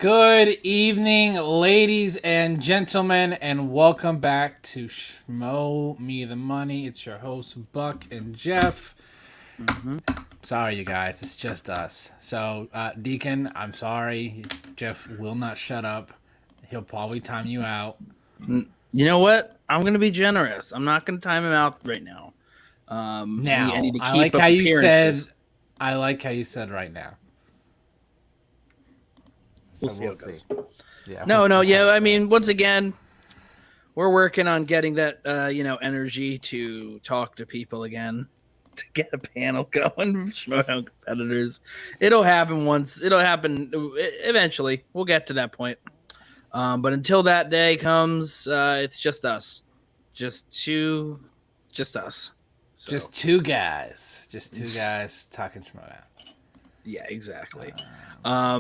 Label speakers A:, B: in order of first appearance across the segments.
A: Good evening, ladies and gentlemen, and welcome back to Schmoe Me the Money. It's your hosts, Buck and Jeff. Sorry, you guys, it's just us. So, Deacon, I'm sorry. Jeff will not shut up. He'll probably time you out.
B: You know what? I'm going to be generous. I'm not going to time him out right now. I need to keep
A: I like how you said.
B: appearances.
A: I like how you said right now.
B: We'll see how it goes.
A: Yeah.
B: I mean, once again, we're working on getting that, energy to talk to people again, to get a panel going. Schmoedown competitors. It'll happen once. It'll happen eventually. We'll get to that point. But until that day comes, it's just us, just us. So,
A: Just two guys talking Schmoedown.
B: Yeah, exactly. I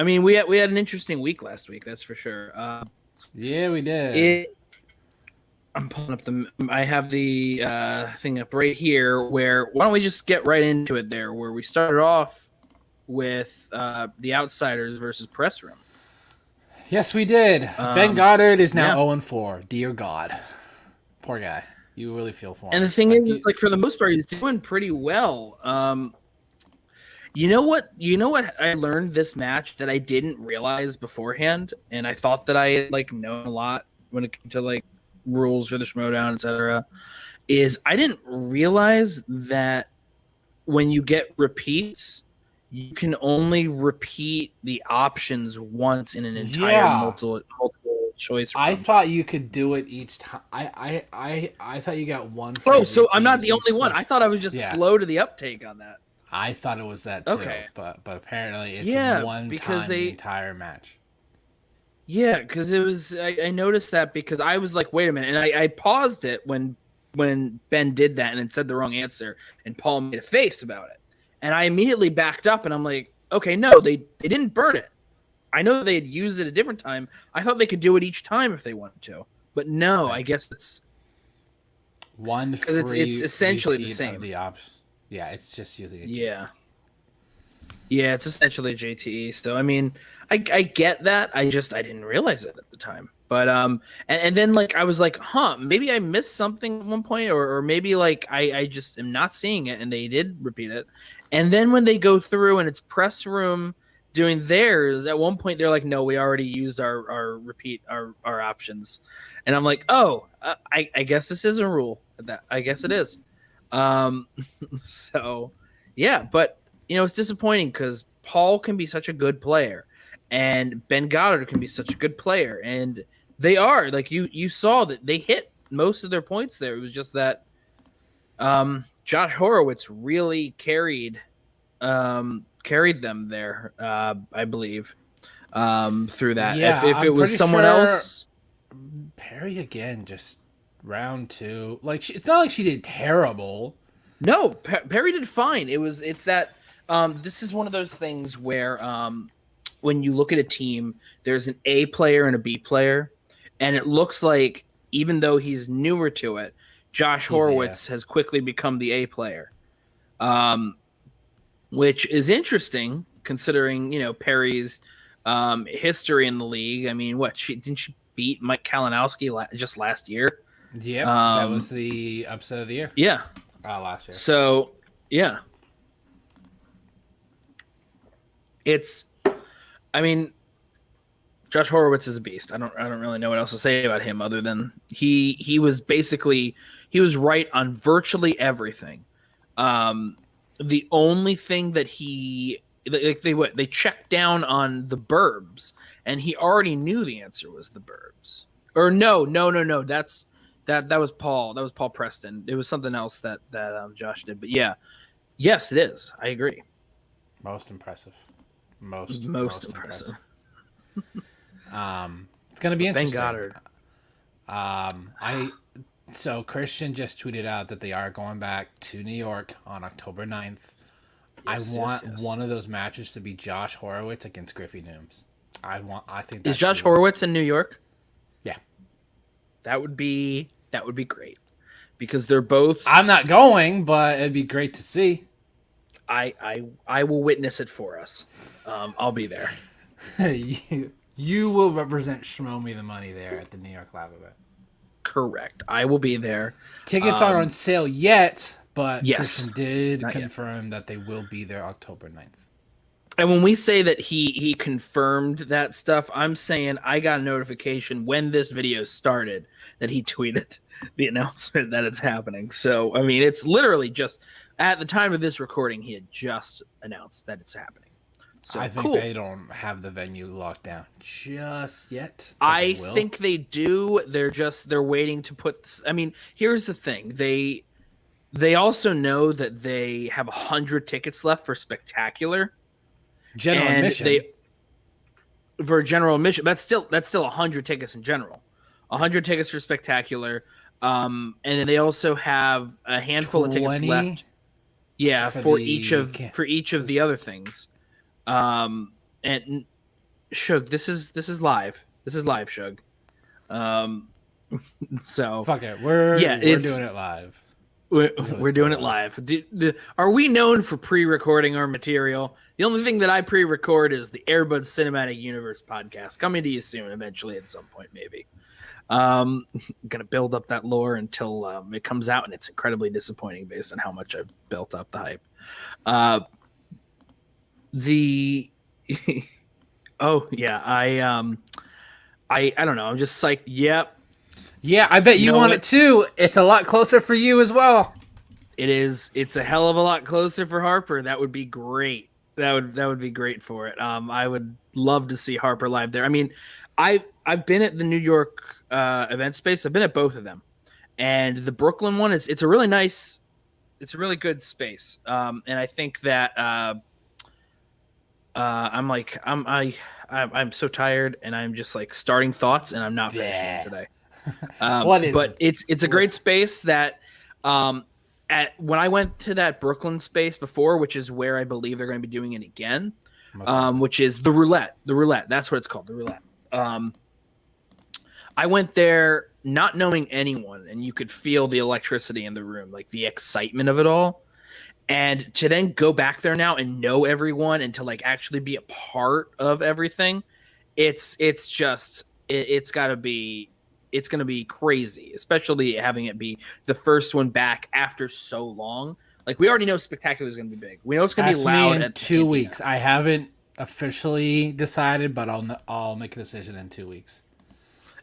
B: mean, we had an interesting week last week, that's for sure.
A: Yeah, we did.
B: I'm pulling up I have the thing up right here. Why don't we just get right into it there? Where we started off with the Outsiders versus Press Room.
A: Yes, we did. Ben Goddard is now 0-4. Dear God, poor guy. You really feel for him.
B: And the thing is, it's like for the most part, he's doing pretty well. You know what I learned this match that I didn't realize beforehand, and I thought that I had known a lot when it came to rules for the Schmoedown, etc. Is I didn't realize that when you get repeats, you can only repeat the options once in an entire multiple choice round.
A: I thought you could do it each time. I thought you got one.
B: So I'm not the only one. I thought I was just slow to the uptake on that.
A: I thought it was that too. Okay. But apparently it's one
B: because
A: time the entire match.
B: Yeah, because it was. I noticed that because I was like, wait a minute, and I paused it when Ben did that and then said the wrong answer, and Paul made a face about it. And I immediately backed up, and I'm like, okay, no, they didn't burn it. I know they had used it a different time. I thought they could do it each time if they wanted to. But no, I guess it's
A: one
B: because it's essentially the same.
A: Yeah, it's just using a
B: JTE. Yeah, it's essentially a JTE. So, I mean, I get that. I didn't realize it at the time. But and then I was like, maybe I missed something at one point, or maybe I just am not seeing it, and they did repeat it. And then when they go through and it's Press Room doing theirs, at one point they're like, no, we already used our options. And I'm like, I guess this is a rule. I guess it is. So yeah, but it's disappointing because Paul can be such a good player and Ben Goddard can be such a good player, and they are you saw that they hit most of their points there. It was just that Josh Horowitz really carried them there, I believe, through that.
A: Yeah,
B: if it was someone else,
A: Perry again, just round two. It's not like she did terrible.
B: No, Perry did fine. It's that this is one of those things where when you look at a team, there's an A player and a B player, and it looks like even though he's newer to it, Josh Horowitz has quickly become the A player, which is interesting considering Perry's history in the league. I mean, didn't she beat Mike Kalinowski just last year?
A: Yeah, that was the upset of the year.
B: Yeah,
A: last year.
B: So yeah, I mean, Josh Horowitz is a beast. I don't really know what else to say about him other than he was right on virtually everything. The only thing that they checked down on the burbs, and he already knew the answer was the burbs. Or no. That was Paul. That was Paul Preston. It was something else that Josh did. But yeah, yes, it is. I agree.
A: Most impressive.
B: Most impressive.
A: It's gonna be interesting.
B: Ben
A: Goddard. So Christian just tweeted out that they are going back to New York on October 9th. Yes, I want one of those matches to be Josh Horowitz against Griffey Nooms. I think
B: is Josh Horowitz in New York?
A: Yeah,
B: that would be great because they're both.
A: I'm not going, but it'd be great to see.
B: I will witness it for us. I'll be there.
A: you will represent Schmoe Me the Money there at the New York Live event.
B: Correct. I will be there.
A: Tickets aren't on sale yet, but
B: Yes.
A: Christian did
B: Not
A: confirm that they will be there October 9th.
B: And when we say that he confirmed that stuff, I'm saying I got a notification when this video started that he tweeted the announcement that it's happening. So, I mean, it's literally just at the time of this recording, he had just announced that it's happening. So
A: I think
B: cool.
A: they don't have the venue locked down just yet.
B: I think they do. They're waiting to put this. I mean, here's the thing. They also know that they have 100 tickets left for Spectacular.
A: General admission.
B: For general admission, that's still 100 tickets in general. 100 tickets for Spectacular. And then they also have a handful of tickets left. Yeah, for each of the other things. And Shug, this is live. This is live, Shug. So
A: fuck it. We're doing it live.
B: We're doing it live. Are we known for pre-recording our material? The only thing that I pre-record is the Airbud Cinematic Universe podcast, coming to you soon, eventually at some point, maybe. Gonna build up that lore until it comes out, and it's incredibly disappointing based on how much I've built up the hype. Oh yeah, I don't know. I'm just psyched. Yep.
A: Yeah, I bet you want it too. It's a lot closer for you as well.
B: It is. It's a hell of a lot closer for Harper. That would be great. That would be great for it. I would love to see Harper live there. I mean, I've been at the New York event space. I've been at both of them, and the Brooklyn one it's a really nice, it's a really good space. And I think that I'm so tired, and I'm just like starting thoughts, and I'm not finishing it today. But it's a great space that when I went to that Brooklyn space before, which is where I believe they're going to be doing it again, which is the roulette. That's what it's called, the roulette. I went there not knowing anyone, and you could feel the electricity in the room, like the excitement of it all. And to then go back there now and know everyone, and to like actually be a part of everything, it's going to be crazy, especially having it be the first one back after so long. Like, we already know Spectacular is going to be big. We know it's going to be loud
A: in 2 weeks. I haven't officially decided, but I'll make a decision in 2 weeks.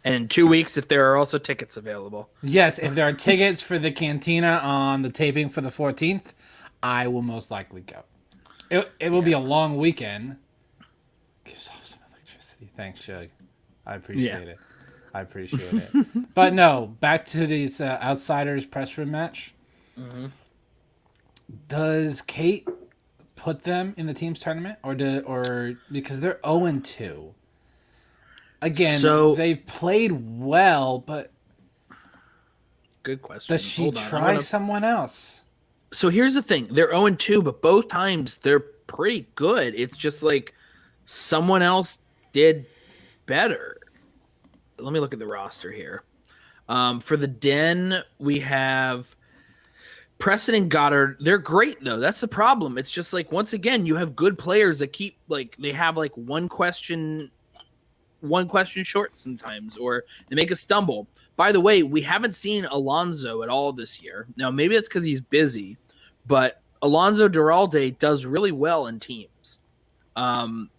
B: And in 2 weeks, if there are also tickets available.
A: Yes, if there are tickets for the Cantina on the taping for the 14th, I will most likely go. It will be a long weekend. Gives off some electricity. Thanks, Shug. I appreciate it. I appreciate it. But no, back to these Outsiders press room match. Mm-hmm. Does Kate put them in the team's tournament, or because they're 0-2? Again, so they've played well, but
B: good question.
A: Does she try someone else?
B: So here's the thing: they're 0-2, but both times they're pretty good. It's just like someone else did better. Let me look at the roster here. For the Den, we have Preston and Goddard. They're great, though. That's the problem. It's just like, once again, you have good players that keep, like, they have like one question short sometimes, or they make a stumble. By the way, we haven't seen Alonso at all this year. Now, maybe that's because he's busy, but Alonso Duralde does really well in teams.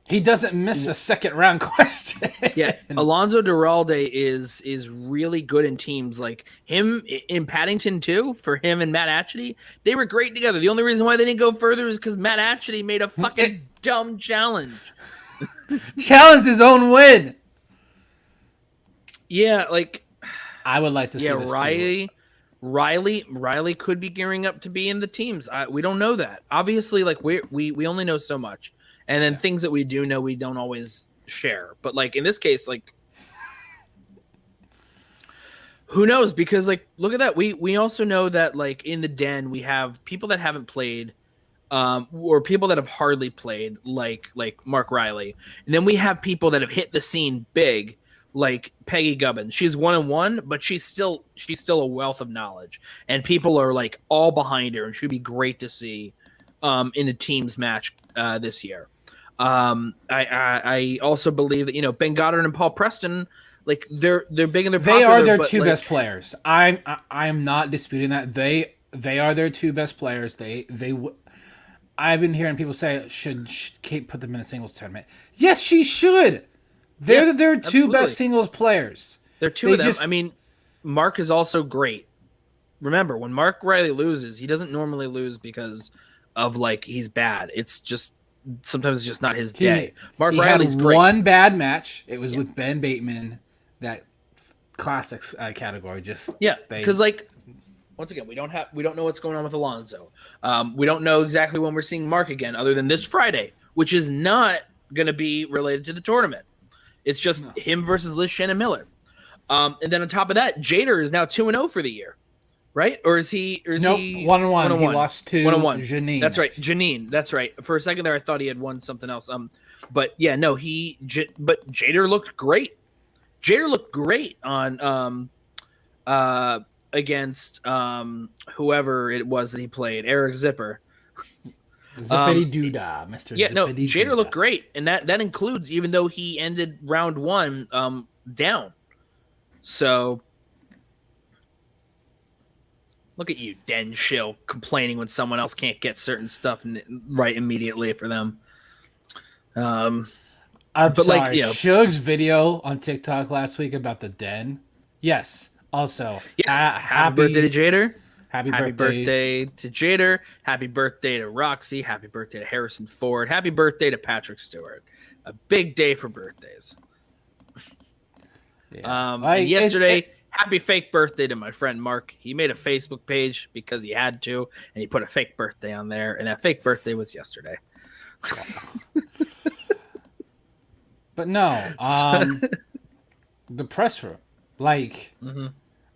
A: He doesn't miss a second round question.
B: Yeah, Alonso Duralde is really good in teams. Like him in Paddington too. For him and Matt Atchity, they were great together. The only reason why they didn't go further is because Matt Atchity made a fucking dumb challenge.
A: Challenged his own win.
B: Yeah, like
A: I would like to see this
B: Riley could be gearing up to be in the teams. We don't know that. Obviously, like we only know so much. And then things that we do know, we don't always share. But like in this case, like who knows? Because like look at that. We also know that like in the Den we have people that haven't played, or people that have hardly played, like Mark Riley. And then we have people that have hit the scene big, like Peggy Gubbins. She's 1-1, but she's still a wealth of knowledge. And people are like all behind her, and she'd be great to see in a teams match this year. I also believe that Ben Goddard and Paul Preston, like they're big and they're
A: They
B: popular.
A: are their
B: but,
A: two
B: like,
A: best players. I'm not disputing that. They are their two best players. I've been hearing people say should Kate put them in a singles tournament. Yes, she should. They're their two
B: absolutely.
A: best singles players.
B: They're two of them. I mean, Mark is also great. Remember, when Mark Riley loses, he doesn't normally lose because of like he's bad. It's just sometimes it's just not his day. Mark Riley's
A: had
B: great.
A: one bad match. It was with Ben Bateman, that classics category.
B: Because like once again, we don't know what's going on with Alonso. We don't know exactly when we're seeing Mark again, other than this Friday, which is not going to be related to the tournament. It's just him versus Liz Shannon Miller. And then on top of that, Jader is now 2-0 for the year. Right? Or is he?
A: Nope, 1-1. He lost to
B: 1-1.
A: Janine.
B: That's right, Janine. That's right. For a second there, I thought he had won something else. But yeah, no, but Jader looked great. Jader looked great on against whoever it was that he played, Eric Zipper.
A: Zippity doodah, Mr.
B: Yeah, no,
A: Zippity
B: Jader
A: Doodah.
B: looked great, and that includes even though he ended round one down. So. Look at you, Den Shill, complaining when someone else can't get certain stuff right immediately for them.
A: I'm sorry. Shug's video on TikTok last week about the Den. Yes. Also,
B: happy birthday to Jader.
A: Happy
B: birthday to Jader. Happy birthday to Roxy. Happy birthday to Harrison Ford. Happy birthday to Patrick Stewart. A big day for birthdays.
A: Yeah.
B: And yesterday. Happy fake birthday to my friend Mark. He made a Facebook page because he had to, and he put a fake birthday on there, and that fake birthday was yesterday.
A: But no, the press room,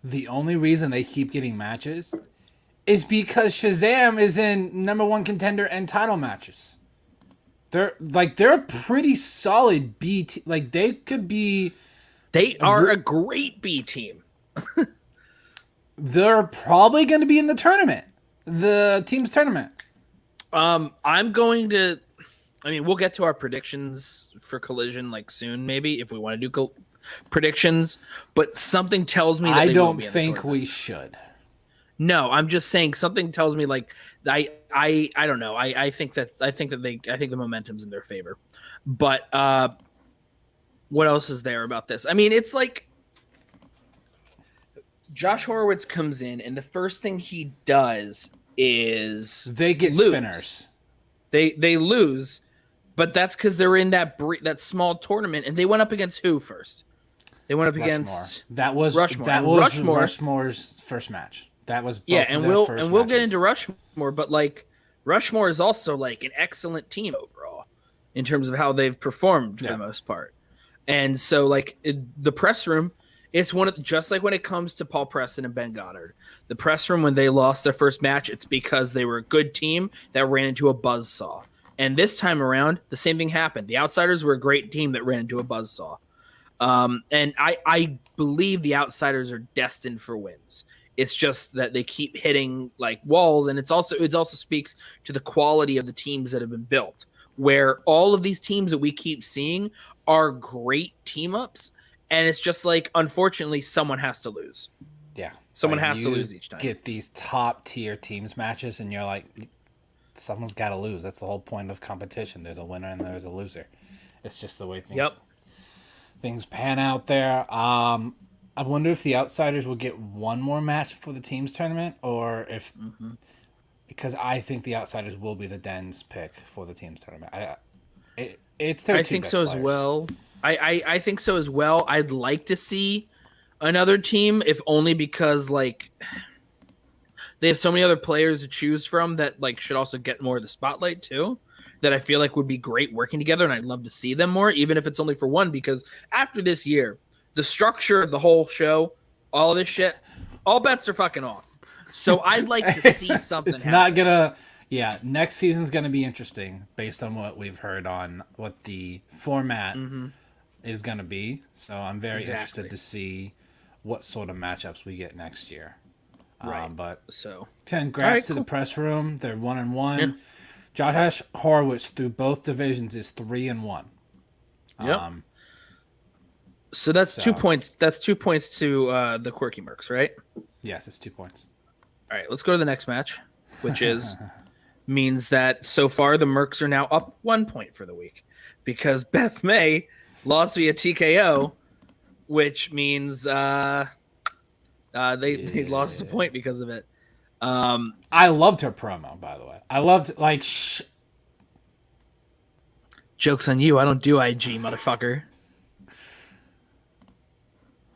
A: the only reason they keep getting matches is because Shazam is in #1 contender and title matches. They're a pretty solid B team. Like they could be.
B: They are a great B team.
A: They're probably going to be in the tournament, the team's tournament.
B: I'm going to. I mean, we'll get to our predictions for Collision soon, maybe if we want to do predictions. But something tells me that
A: I don't think we should.
B: No, I'm just saying something tells me I don't know. I think the momentum's in their favor. But what else is there about this? I mean, it's like. Josh Horowitz comes in, and the first thing he does is
A: they get
B: lose.
A: Spinners.
B: They lose, but that's because they're in that small tournament, and they went up against who first? They went up against
A: Rushmore. That was Rushmore's first match. That was
B: we'll get into Rushmore, but Rushmore is also an excellent team overall in terms of how they've performed for the most part, and so the press room. It's just like when it comes to Paul Preston and Ben Goddard. The press room, when they lost their first match, it's because they were a good team that ran into a buzzsaw. And this time around, the same thing happened. The Outsiders were a great team that ran into a buzzsaw. And I believe the Outsiders are destined for wins. It's just that they keep hitting walls, and it also speaks to the quality of the teams that have been built, where all of these teams that we keep seeing are great team-ups. And it's just unfortunately, someone has to lose.
A: Yeah.
B: Someone has to lose each time.
A: Get these top tier teams matches, and you're someone's got to lose. That's the whole point of competition. There's a winner and there's a loser. It's just the way things pan out there. I wonder if the Outsiders will get one more match for the teams tournament, or if because I think the Outsiders will be the Den's pick for the teams tournament. It's their
B: I think so
A: players.
B: As well. I think so as well. I'd like to see another team, if only because they have so many other players to choose from that should also get more of the spotlight too. That I feel would be great working together, and I'd love to see them more, even if it's only for one. Because after this year, the structure of the whole show, all this shit, all bets are fucking off. So I'd like to see something.
A: It's not gonna. Yeah, next season's gonna be interesting based on what we've heard on what the format. Is going to be. So I'm very interested to see what sort of matchups we get next year.
B: Right.
A: But
B: so
A: congrats to the press room. They're 1-1. Josh Horowitz through both divisions is 3-1.
B: Yep. So that's 2 points. That's 2 points to the Quirky Mercs, right?
A: Yes, it's 2 points.
B: All right, let's go to the next match, which means that so far the Mercs are now up 1 point for the week because Beth May lost via TKO, which means they lost a point because of it.
A: I loved her promo, by the way. I loved
B: Joke's on you. I don't do IG, motherfucker.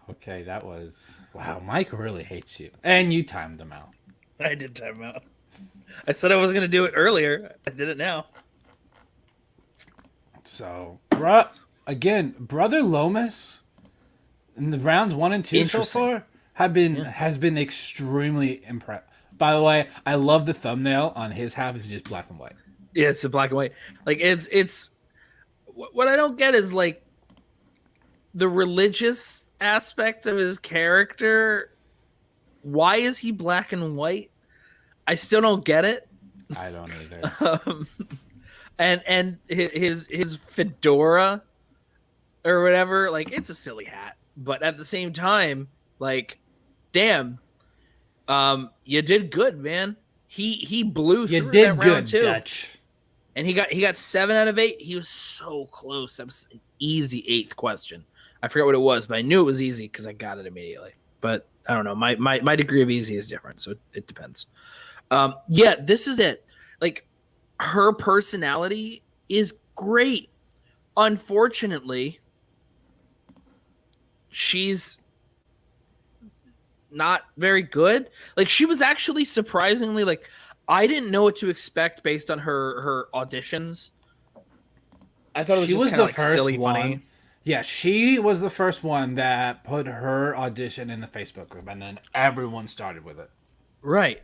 A: Okay, that was... Wow, Mike really hates you. And you timed him out.
B: I did time him out. I said I was going to do it earlier. I did it now.
A: So, again, Brother Lomis in the rounds 1 and 2 so far has been extremely impressive. By the way, I love the thumbnail on his half. It's just black and white.
B: Yeah, it's a black and white. Like it's what I don't get is like the religious aspect of his character. Why is he black and white? I still don't get it.
A: I don't either.
B: And his fedora or whatever, like it's a silly hat, but at the same time, like, damn, you did good, man. He blew through that round too.
A: Dutch.
B: And he got 7 out of 8. He was so close. That was an easy 8th question. I forgot what it was, but I knew it was easy because I got it immediately. But I don't know. My degree of easy is different, so it depends. Yeah, this is it. Like, her personality is great. Unfortunately, she's not very good. Like, she was actually surprisingly, like, I didn't know what to expect based on her auditions. I thought it was just the first silly,
A: one.
B: Funny.
A: Yeah, she was the first one that put her audition in the Facebook group, and then everyone started with it.
B: Right.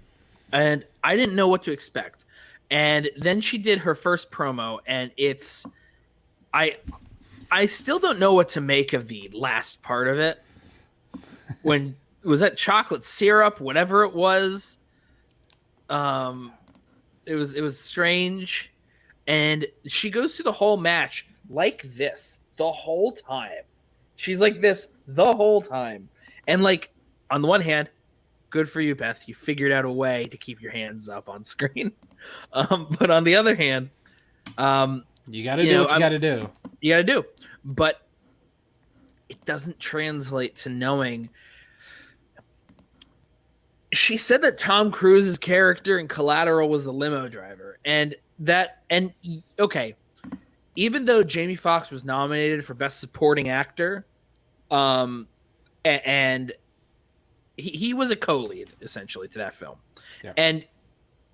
B: And I didn't know what to expect. And then she did her first promo, and it's... I still don't know what to make of the last part of it. When... was that chocolate syrup? Whatever it was. It was strange. And she goes through the whole match like this the whole time. She's like this the whole time. And like, on the one hand, good for you, Beth. You figured out a way to keep your hands up on screen. But on the other hand,
A: you got to do what you got to do.
B: You got to do. But it doesn't translate to knowing. She said that Tom Cruise's character in Collateral was the limo driver. Okay, even though Jamie Foxx was nominated for Best Supporting Actor, and he was a co-lead essentially to that film, yeah. And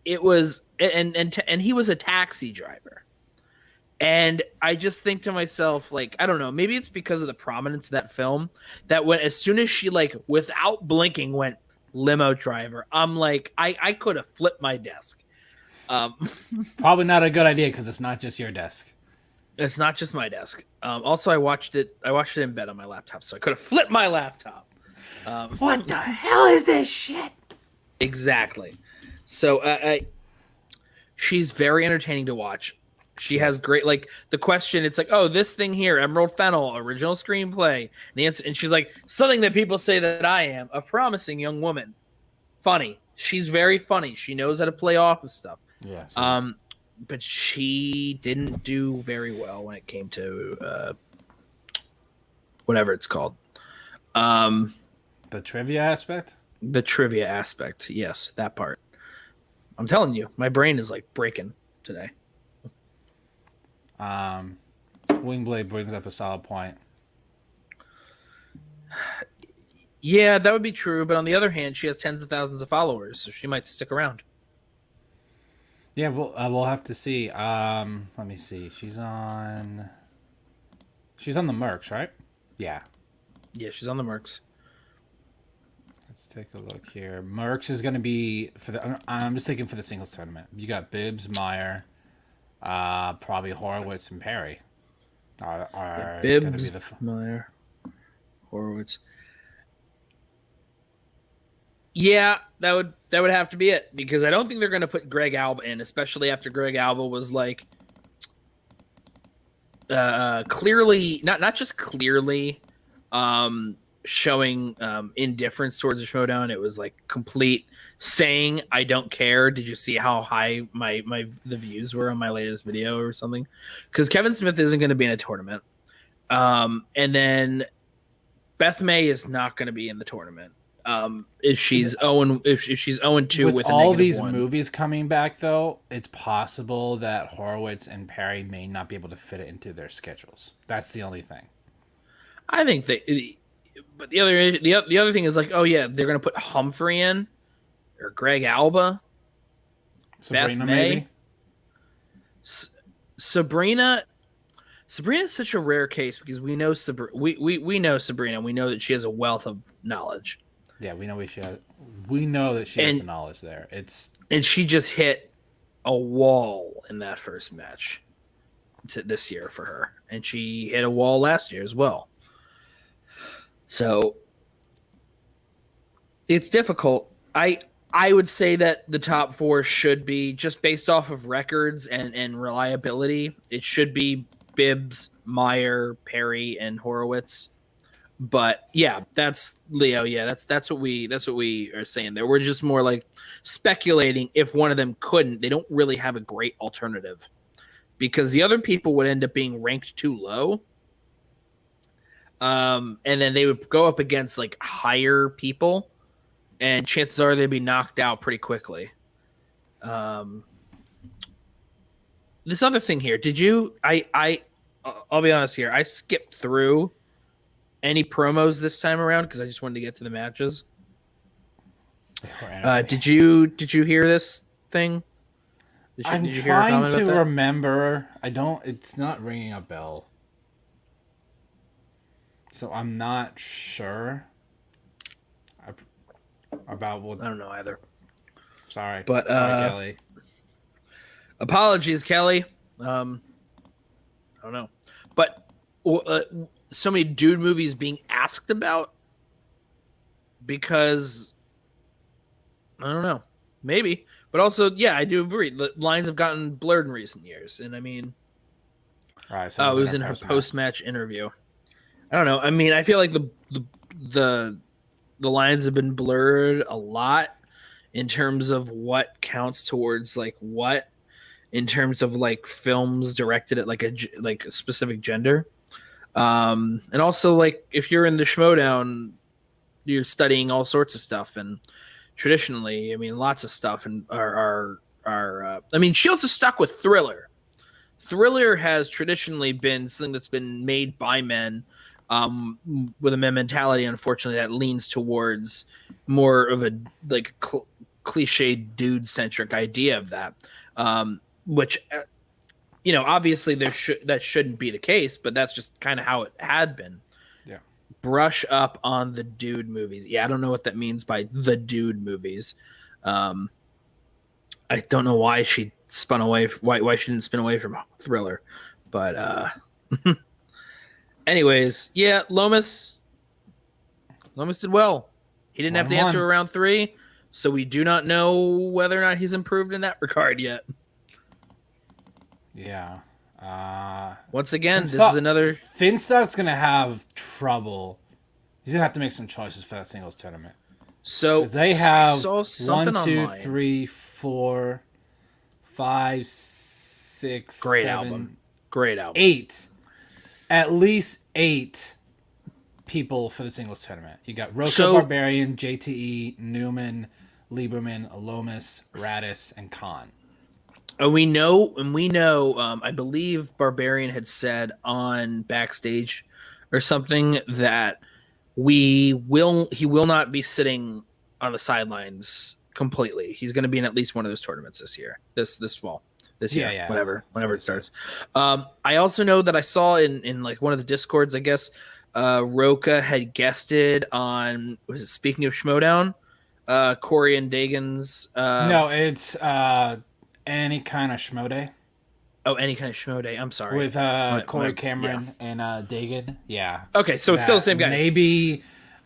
B: it was and he was a taxi driver, and I just think to myself, like, I don't know, maybe it's because of the prominence of that film that when as soon as she like without blinking went limo driver, I'm like, I could have flipped my desk.
A: Probably not a good idea because it's not just your desk.
B: It's not just my desk. Also, I watched it in bed on my laptop, so I could have flipped my laptop.
A: What the hell is this shit?
B: Exactly. So she's very entertaining to watch. She has great, like, the question, it's like, oh, this thing here, Emerald Fennel, original screenplay. And the answer, and she's like, something that people say that I am, a promising young woman. Funny. She's very funny. She knows how to play off of stuff.
A: Yeah.
B: But she didn't do very well when it came to whatever it's called.
A: The trivia aspect?
B: The trivia aspect, yes, that part. I'm telling you, my brain is like breaking today.
A: Wingblade brings up a solid point.
B: Yeah, that would be true, but on the other hand, she has tens of thousands of followers, so she might stick around.
A: Yeah, we'll have to see. Let me see. She's on the Mercs, right? Yeah.
B: Yeah, she's on the Mercs.
A: Let's take a look here. Mercs is going to be for the. I'm just thinking for the singles tournament. You got Bibbs, Meyer, probably Horowitz and Perry. Are
B: Bibbs,
A: going to be
B: Meyer, Horowitz. Yeah, that would have to be it because I don't think they're going to put Greg Alba in, especially after Greg Alba was like clearly not just clearly showing indifference towards the Schmoedown. It was like complete saying I don't care. Did you see how high the views were on my latest video or something? Because Kevin Smith isn't going to be in a tournament, and then Beth May is not going to be in the tournament. If she's 0-2 with
A: all
B: a
A: these
B: -1.
A: movies coming back, though, it's possible that Horowitz and Perry may not be able to fit it into their schedules. That's the only thing.
B: I think but the other thing is like, oh yeah, they're going to put Humphrey in or Greg Alba,
A: Sabrina,
B: Beth May.
A: maybe.
B: Sabrina's such a rare case because we know we know Sabrina. We know that she has a wealth of knowledge.
A: Yeah, we know that she has the knowledge there.
B: And she just hit a wall in that first match this year for her, and she hit a wall last year as well. So it's difficult. I would say that the top 4 should be just based off of records and reliability. It should be Bibbs, Meyer, Perry, and Horowitz. But yeah, that's Leo. Yeah, that's what we are saying there. We're just more like speculating if one of them couldn't. They don't really have a great alternative because the other people would end up being ranked too low. And then they would go up against like higher people, and chances are they'd be knocked out pretty quickly. This other thing here, did you? I'll be honest here. I skipped through any promos this time around because I just wanted to get to the matches. Did you hear this thing?
A: I'm trying to remember. I don't. It's not ringing a bell, so I'm not sure about what.
B: I don't know either.
A: Sorry,
B: but
A: sorry, Kelly.
B: Apologies, Kelly. I don't know, but so many dude movies being asked about because I don't know, maybe, but also yeah, I do agree. The lines have gotten blurred in recent years, and I mean,
A: right, so
B: it was in her post-match interview. I don't know. I mean, I feel like the lines have been blurred a lot in terms of what counts towards like what. In terms of like films directed at like a specific gender, and also like if you're in the Schmoedown, you're studying all sorts of stuff, and traditionally, I mean, lots of stuff, and are I mean, she also stuck with Thriller. Thriller has traditionally been something that's been made by men, with a men mentality. Unfortunately, that leans towards more of a like cliche dude centric idea of that. Which, you know, obviously that shouldn't be the case, but that's just kind of how it had been.
A: Yeah.
B: Brush up on the dude movies. Yeah, I don't know what that means by the dude movies. I don't know why she spun away. Why she didn't spin away from Thriller, but anyways, yeah, Lomis did well. He didn't have to answer around 3, so we do not know whether or not he's improved in that regard yet.
A: Yeah.
B: Once again, this is another...
A: Finstock's going to have trouble. He's going to have to make some choices for that singles tournament.
B: So
A: they have 1, 2, 3, 4, 5, 6,
B: Great
A: 7,
B: album. Great album.
A: 8. At least 8 people for the singles tournament. You got Rocco Barbarian, JTE, Newman, Lieberman, Lomis, Radis, and Khan.
B: We know, I believe Barbarian had said on Backstage or something that he will not be sitting on the sidelines completely. He's going to be in at least one of those tournaments this year, this fall, this year, whenever it starts. I also know that I saw in like one of the Discords, I guess, Roca had guested on, was it Speaking of Schmoedown? Corey and Dagan's.
A: No, it's Any Kind of Schmoe Day.
B: Oh, Any Kind of Schmoe Day. I'm sorry.
A: With Corey Cameron and Dagan. Yeah.
B: Okay, so it's still the same guys.
A: Maybe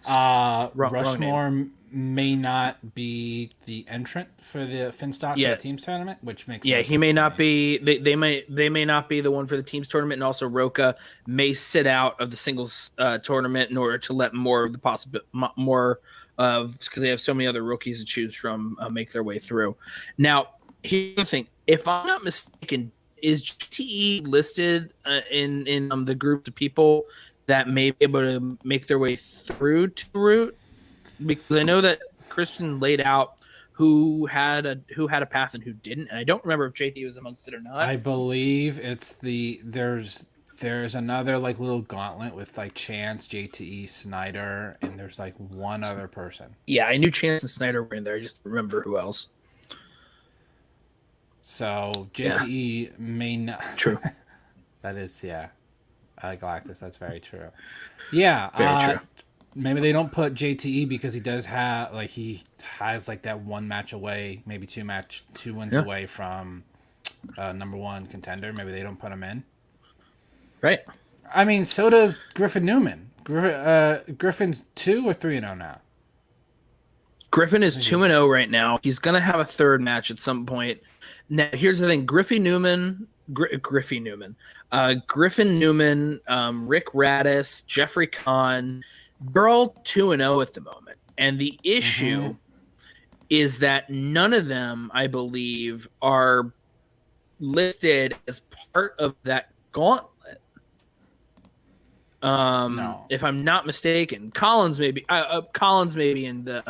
B: Wrong
A: Rushmore may not be the entrant for the Finstock
B: Yeah.
A: teams tournament, which makes
B: Yeah,
A: no
B: he
A: sense
B: may
A: to
B: not
A: me.
B: be. They may not be the one for the teams tournament, and also Roca may sit out of the singles tournament in order to let more of the more of, because they have so many other rookies to choose from, make their way through. Now, here's the thing: if I'm not mistaken, is GTE listed in the group of people that may be able to make their way through to Root? Because I know that Christian laid out who had a path and who didn't, and I don't remember if JT was amongst it or not.
A: I believe it's there's another like little gauntlet with like Chance, JTE, Snyder, and there's like one other person.
B: Yeah, I knew Chance and Snyder were in there. I just remember who else.
A: So JTE may not.
B: True.
A: That is, yeah. Galactus, that's very true. Yeah.
B: Very true.
A: Maybe they don't put JTE because he does have he has like that one match away, maybe two wins away from number one contender. Maybe they don't put him in.
B: Right.
A: I mean, so does Griffin Newman. Griffin's 2 or 3-0 now.
B: Griffin is 2-0 right now. He's gonna have a third match at some point. Now, here's the thing: Griffin Newman, Rick Radis, Jeffrey Kahn. They're all 2-0 at the moment. And the issue is that none of them, I believe, are listed as part of that gauntlet.
A: No.
B: If I'm not mistaken, Collins may be in the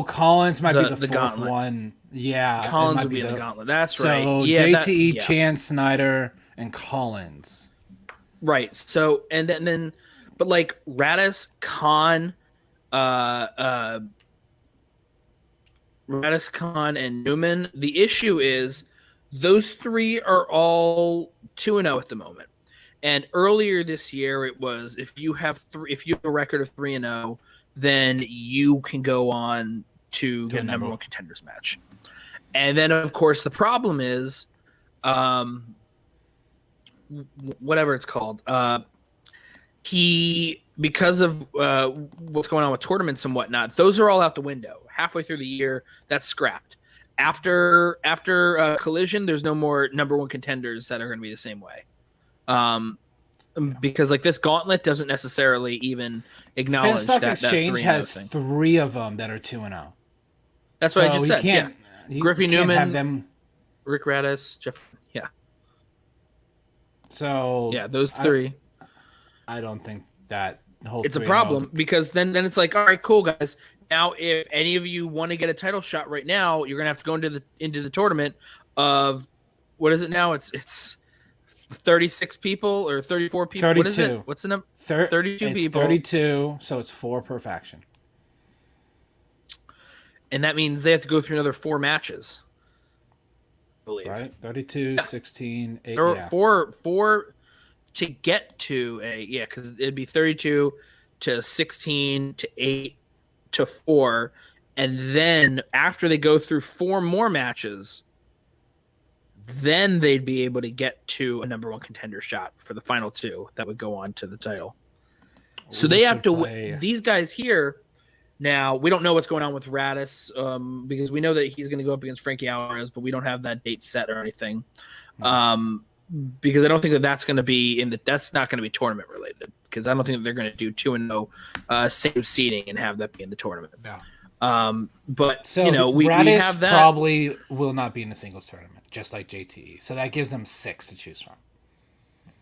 A: Collins might be the fourth
B: gauntlet.
A: one. Yeah.
B: Collins would be in the gauntlet. That's
A: so
B: right.
A: JTE, Chance, Snyder, and Collins.
B: Right. So but like Radis, Khan, and Newman, the issue is those three are all 2-0 at the moment. And earlier this year, it was if you have a record of 3-0, then you can go on to get a number one contenders match. And then, of course, the problem is, whatever it's called, because of what's going on with tournaments and whatnot, those are all out the window. Halfway through the year, that's scrapped. After Collision, there's no more number one contenders that are going to be the same way. Because like this gauntlet doesn't necessarily even acknowledge
A: Finstock
B: that
A: Exchange
B: that
A: has
B: thing.
A: 3 of them that are 2-0.
B: That's what I just said.
A: Can't,
B: Griffey Newman,
A: have them.
B: Rick Radis, Jeff. Yeah.
A: So
B: yeah, those 3.
A: I don't think that whole.
B: It's a problem because then it's like, all right, cool guys. Now, if any of you want to get a title shot right now, you're gonna have to go into the tournament of what is it now? It's 36 people or 34 people.
A: 32.
B: What is it? What's the number? 32 people.
A: 32. So it's 4 per faction.
B: And that means they have to go through another 4 matches. I believe.
A: Right? 32, 16, 8.
B: Or
A: yeah.
B: 4 to get to because it'd be 32 to 16 to 8 to 4. And then after they go through 4 more matches, then they'd be able to get to a number one contender shot for the final 2 that would go on to the title. So they have to these guys here. Now, we don't know what's going on with Radis because we know that he's going to go up against Frankie Alvarez, but we don't have that date set or anything. Because I don't think that's going to be that's not going to be tournament related because I don't think that they're going to do 2-0 save seeding and have that be in the tournament.
A: No.
B: But
A: so
B: we have that.
A: Probably will not be in the singles tournament, just like JTE. So that gives them 6 to choose from.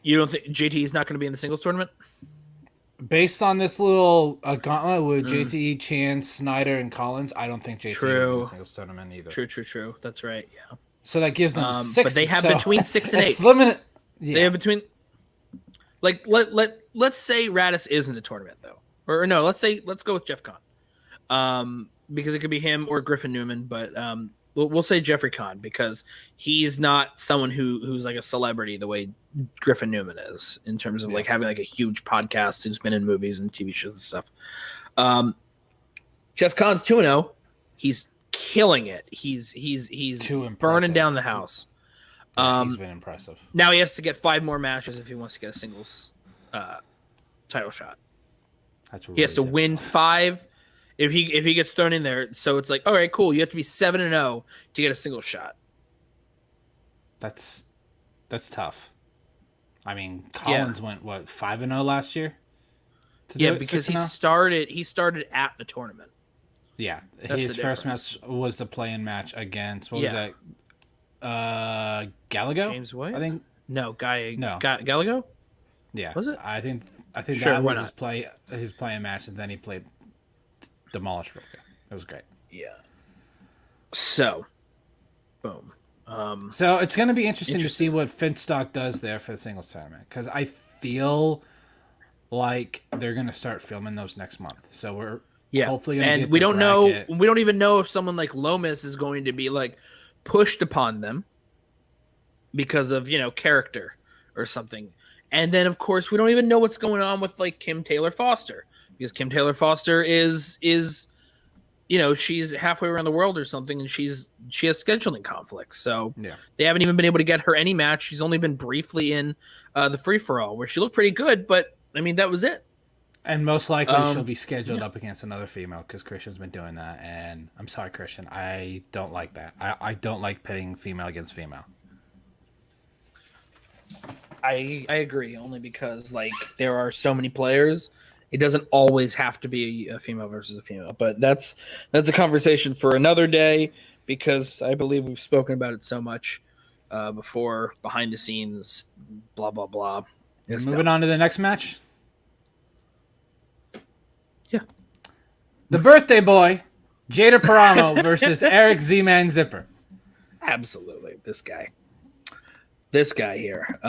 B: You don't think JTE is not going to be in the singles tournament?
A: Based on this little gauntlet with JTE, Chance, Snyder, and Collins, I don't think JTE will be in the singles tournament either.
B: True. That's right. Yeah.
A: So that gives them 6.
B: But they have between 6 and 8.
A: It's limited. Yeah.
B: They have between. Like let's say Radis is in the tournament though, or no, let's go with Jeff Kahn, because it could be him or Griffin Newman, but we'll say Jeffrey Kahn because he's not someone who's like a celebrity the way Griffin Newman is in terms of like having like a huge podcast who's been in movies and TV shows and stuff. Jeff Kahn's 2-0. He's killing it. He's burning down the house.
A: He's been impressive.
B: Now he has to get 5 more matches if he wants to get a singles title shot.
A: That's really
B: He has to win
A: difficult.
B: 5 if he gets thrown in there. So it's like, all right, cool. You have to be 7-0 to get a single shot.
A: That's tough. I mean,
B: Yeah.
A: Collins went what 5-0 last year.
B: Yeah, because he started at the tournament.
A: Yeah,
B: That's
A: his
B: the
A: first
B: difference.
A: match was the play-in match against what was that? Gallagher.
B: James White?
A: I think.
B: No,
A: No.
B: Gallagher?
A: Yeah,
B: Was it?
A: I think
B: Sure,
A: that
B: why
A: was
B: not?
A: his playing match, and then he played demolished Roka. It was great.
B: Yeah. So, boom.
A: So it's going to be interesting to see what Finstock does there for the singles tournament, because I feel like they're going to start filming those next month. So we're hopefully going to get.
B: And we don't know.
A: bracket.
B: We don't even know if someone like Lomis is going to be like pushed upon them because of character or something. And then of course we don't even know what's going on with like Kim Taylor Foster, because Kim Taylor Foster is she's halfway around the world or something, and she has scheduling conflicts. So they haven't even been able to get her any match. She's only been briefly in the free for all, where she looked pretty good, but I mean that was it.
A: And most likely she'll be scheduled up against another female, because Christian's been doing that. And I'm sorry, Christian, I don't like that. I don't like pitting female against female.
B: I agree, only because like there are so many players. It doesn't always have to be a female versus a female, but that's a conversation for another day, because I believe we've spoken about it so much before, behind the scenes, blah blah blah.
A: Moving on to the next match.
B: Yeah,
A: the birthday boy, Jada Paramo versus Eric Z-Man Zipper.
B: Absolutely, this guy here.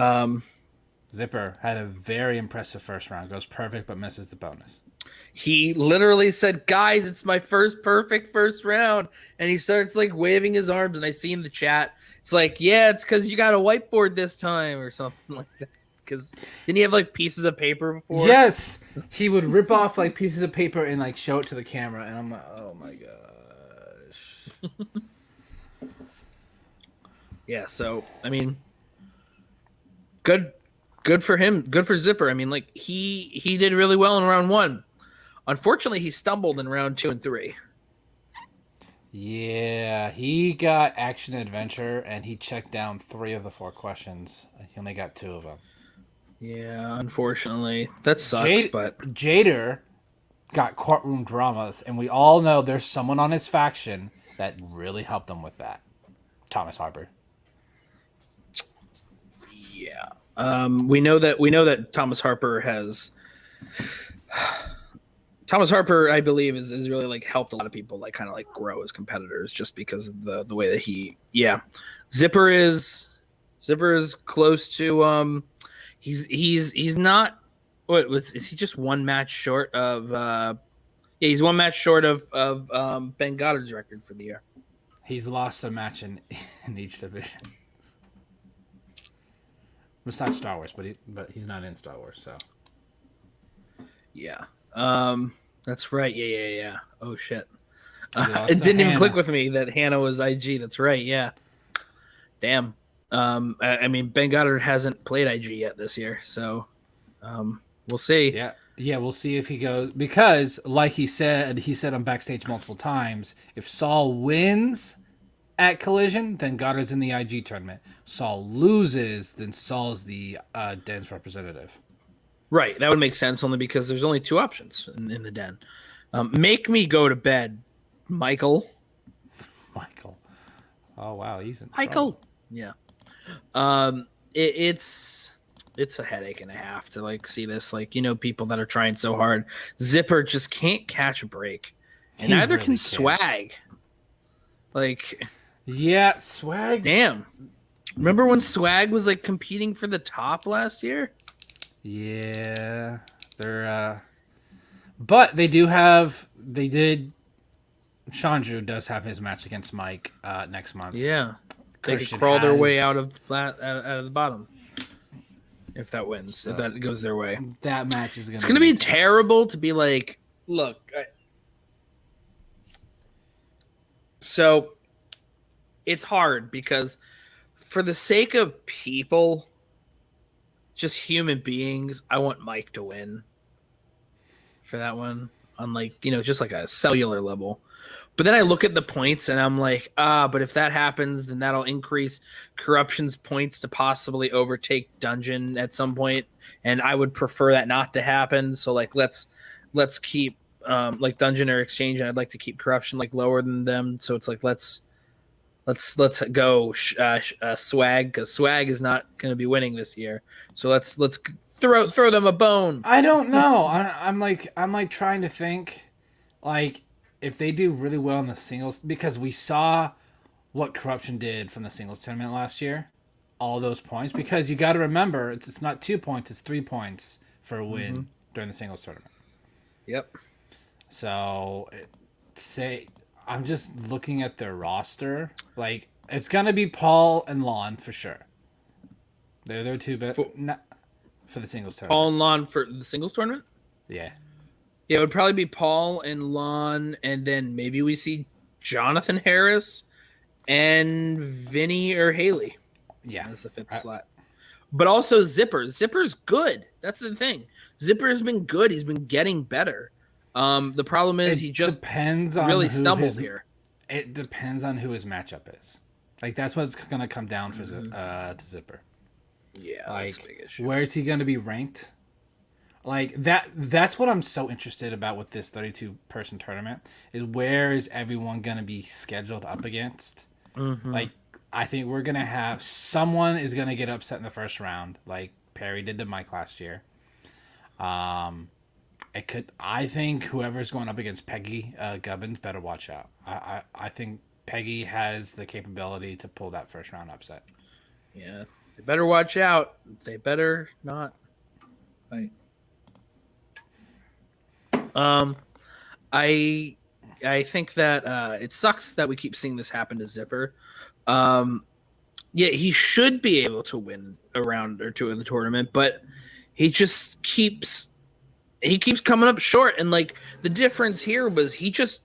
A: Zipper had a very impressive first round. Goes perfect, but misses the bonus.
B: He literally said, "Guys, it's my first perfect first round," and he starts like waving his arms. And I see in the chat, it's like, "Yeah, it's because you got a whiteboard this time or something like that." Because didn't he have like pieces of paper before?
A: Yes, he would rip off like pieces of paper and like show it to the camera, and I'm like, "Oh my gosh."
B: Yeah. So I mean, good for him. Good for Zipper. I mean, like he did really well in round 1. Unfortunately, he stumbled in round 2 and 3.
A: Yeah, he got action adventure, and he checked down 3 of the 4 questions. He only got 2 of them.
B: Yeah, unfortunately, that sucks. But
A: Jader got courtroom dramas, and we all know there's someone on his faction that really helped him with that. Thomas Harper.
B: Yeah. We know that Thomas Harper has. Thomas Harper, I believe, is really like helped a lot of people like kind of like grow as competitors, just because of the way that he. Yeah, Zipper is close to. He's not. Is he just one match short of? Yeah, he's one match short of Ben Goddard's record for the year.
A: He's lost a match in each division. Besides Star Wars, but he's not in Star Wars, so.
B: Yeah. That's right. Yeah. Oh shit.
A: It
B: didn't even click with me that Hannah was IG. That's right. Yeah. Damn. I mean, Ben Goddard hasn't played IG yet this year, so we'll see.
A: Yeah, we'll see if he goes, because like he said on backstage multiple times, if Saul wins at Collision, then Goddard's in the IG tournament. Saul loses, then Saul's the Den's representative.
B: Right, that would make sense, only because there's only 2 options in the Den. Make me go to bed, Michael.
A: Oh wow, he's in
B: Michael.
A: trouble.
B: Yeah. It's a headache and a half to like see this. Like, people that are trying so hard. Zipper just can't catch a break, and neither really can Swag. Like,
A: yeah, Swag.
B: Damn. Remember when Swag was like competing for the top last year?
A: Yeah, they're but they did. Chandru does have his match against Mike next month.
B: Yeah, they could crawl their way out of the bottom if that wins. So if that goes their way,
A: that match is
B: it's gonna be terrible to be like, look. So it's hard because for the sake of people, just human beings, I want Mike to win. for that one on just like a cellular level. But then I look at the points and I'm like, but if that happens, then that'll increase corruption's points to possibly overtake dungeon at some point, and I would prefer that not to happen. So like let's keep like dungeon or exchange, and I'd like to keep corruption like lower than them. So it's like let's go swag, because swag is not going to be winning this year. So let's throw them a bone.
A: I don't know. I'm like trying to think, like, if they do really well in the singles, because we saw what corruption did from the singles tournament last year, all those points. Because you got to remember, it's not 2 points, it's 3 points for a win during the singles tournament.
B: Yep.
A: So, I'm just looking at their roster. Like, it's gonna be Paul and Lon for sure. They're two best for the singles tournament.
B: Paul and Lon for the singles tournament.
A: Yeah.
B: Yeah, it would probably be Paul and Lon, and then maybe we see Jonathan Harris and Vinny or Haley.
A: Yeah.
B: That's the fifth slot. But also Zipper. Zipper's good. That's the thing. Zipper has been good. He's been getting better. The problem is he just
A: depends on
B: really stumbled here.
A: It depends on who his matchup is. Like, that's what it's going to come down for to Zipper.
B: Yeah,
A: like,
B: that's a big issue.
A: Where is he going to be ranked? Like, that's what I'm so interested about with this 32-person tournament, is where is everyone going to be scheduled up against?
B: Mm-hmm.
A: Like, I think we're going to have someone is going to get upset in the first round, like Perry did to Mike last year. I think whoever's going up against Peggy Gubbins better watch out. I think Peggy has the capability to pull that first round upset.
B: Yeah, they better watch out. They better not. Right. I think that it sucks that we keep seeing this happen to Zipper. Yeah, he should be able to win a round or two in the tournament, but he just keeps coming up short. And like the difference here was he just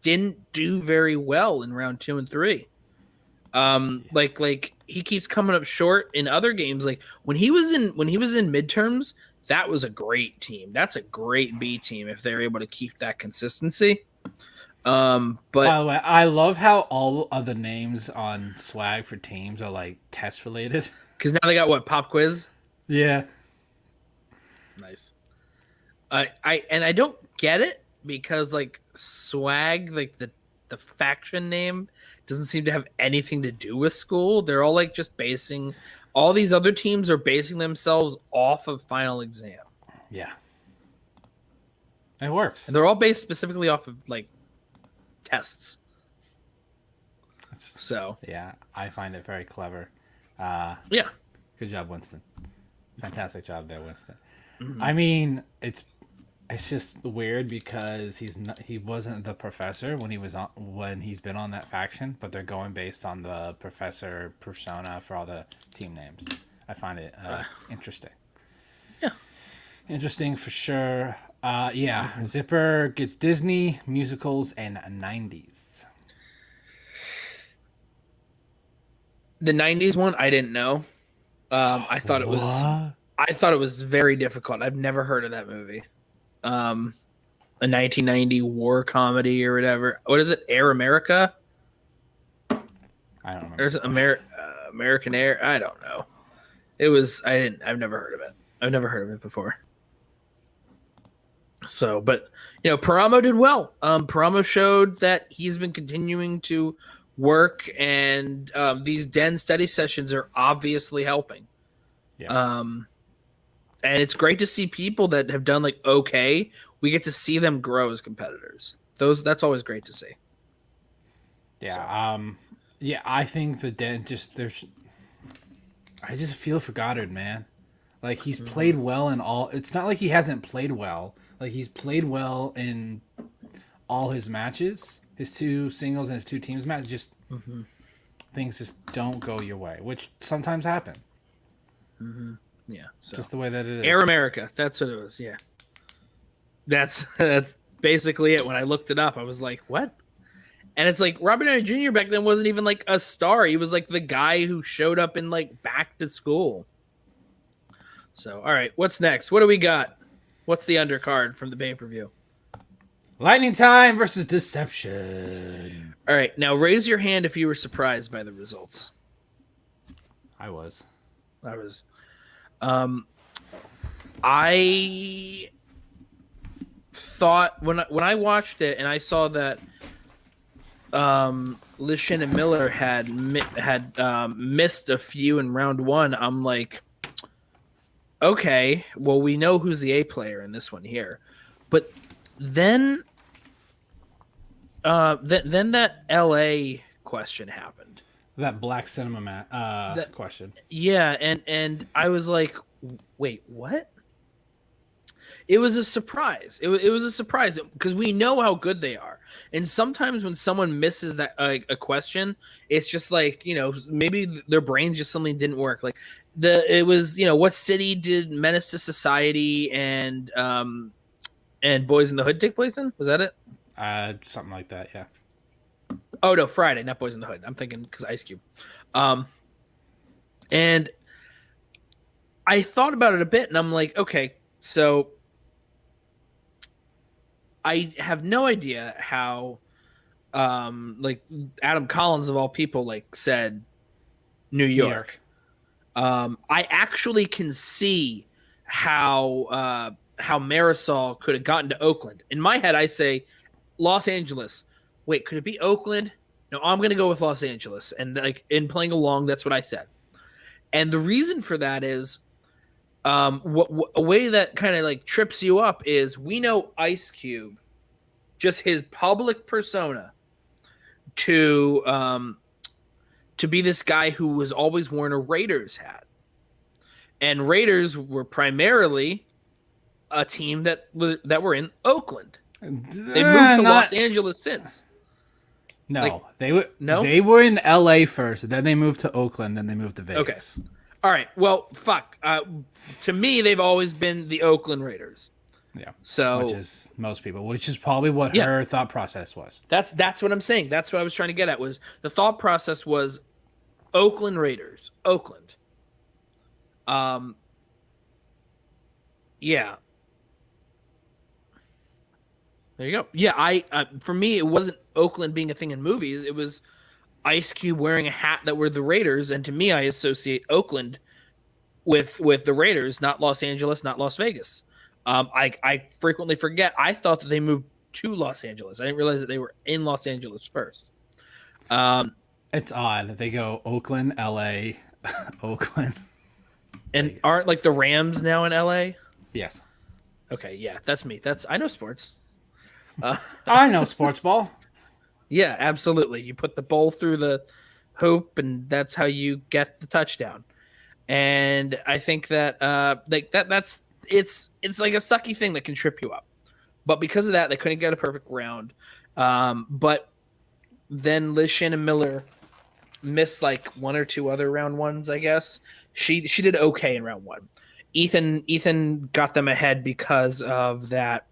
B: didn't do very well in round 2 and 3. Like he keeps coming up short in other games. Like when he was in midterms, that was a great team. That's a great B team if they're able to keep that consistency. But
A: by the way, I love how all of the names on swag for teams are like test related.
B: Because now they got what, pop quiz?
A: Yeah.
B: Nice. I don't get it, because like swag, like the faction name doesn't seem to have anything to do with school. They're all like just basing. All these other teams are basing themselves off of final exam.
A: Yeah. It works.
B: And they're all based specifically off of like tests. So
A: yeah, I find it very clever.
B: Yeah.
A: Good job, Winston. Fantastic job there, Winston.
B: Mm-hmm.
A: I mean, it's just weird because he wasn't the professor when he's been on that faction, but they're going based on the professor persona for all the team names. I find it interesting.
B: Yeah.
A: Interesting for sure. Yeah, Zipper gets Disney, musicals, and 90s.
B: The 90s one, I didn't know. I thought it was very difficult. I've never heard of that movie. A 1990 war comedy or whatever. What is it? Air America?
A: I don't remember.
B: There's American Air. I don't know. I've never heard of it. I've never heard of it before. So, but Paramo did well. Paramo showed that he's been continuing to work, and these den study sessions are obviously helping.
A: Yeah.
B: And it's great to see people that have done like okay. We get to see them grow as competitors. That's always great to see.
A: Yeah.
B: So.
A: Yeah. I think the den I just feel for Goddard, man. Like he's played well in all. It's not like he hasn't played well. Like he's played well in all his matches, his 2 singles and his 2 teams matches. Just things just don't go your way, which sometimes happen.
B: Mm-hmm. Yeah, so.
A: Just the way that it is.
B: Air America, that's what it was. Yeah, that's basically it. When I looked it up, I was like, "What?" And it's like Robert Downey Jr. back then wasn't even like a star. He was like the guy who showed up in like Back to School. So, all right, what's next? What do we got? What's the undercard from the pay-per-view?
A: Lightning Time versus Deception.
B: All right, now raise your hand if you were surprised by the results.
A: I was.
B: I thought when I watched it and I saw that Lishin and Miller had missed a few in round one, I'm like, okay, well, we know who's the A player in this one here. But then that LA question happened.
A: That black cinema question.
B: Yeah, and I was like, wait, what? It was a surprise. It was a surprise because we know how good they are. And sometimes when someone misses that a question, it's just like, maybe their brains just something didn't work. Like it was, what city did Menace to Society and Boys in the Hood take place in? Was that it?
A: Something like that, yeah.
B: Oh no, Friday, not Boys in the Hood. I'm thinking because Ice Cube. And I thought about it a bit and I'm like, okay, so I have no idea how, like Adam Collins of all people, like said New York. I actually can see how Marisol could have gotten to Oakland. In my head, I say Los Angeles. Wait, could it be Oakland? No, I'm going to go with Los Angeles. And like in playing along, that's what I said. And the reason for that is, a way that kind of like trips you up is we know Ice Cube, just his public persona, to be this guy who was always wearing a Raiders hat, and Raiders were primarily a team that were in Oakland. They moved to Los Angeles since.
A: No, they were in LA first, then they moved to Oakland, then they moved to Vegas.
B: Okay. All right. Well, fuck. To me, they've always been the Oakland Raiders.
A: Yeah.
B: So,
A: which is most people, which is probably what her thought process was.
B: That's what I'm saying. That's what I was trying to get at. Was the thought process was Oakland Raiders, Oakland. Yeah. There you go. Yeah, I for me it wasn't Oakland being a thing in movies. It was Ice Cube wearing a hat that were the Raiders, and to me, I associate Oakland with the Raiders, not Los Angeles, not Las Vegas. I frequently forget. I thought that they moved to Los Angeles. I didn't realize that they were in Los Angeles first.
A: It's odd that they go Oakland, L.A., Oakland,
B: and
A: Vegas.
B: Aren't like the Rams now in L.A.?
A: Yes.
B: Okay, yeah, that's me. I know sports.
A: I know sports ball.
B: Yeah, absolutely. You put the ball through the hoop, and that's how you get the touchdown. And I think that that's it's like a sucky thing that can trip you up. But because of that, they couldn't get a perfect round. But then Liz Shannon Miller missed like one or two other round ones, I guess. She did okay in round one. Ethan got them ahead because of that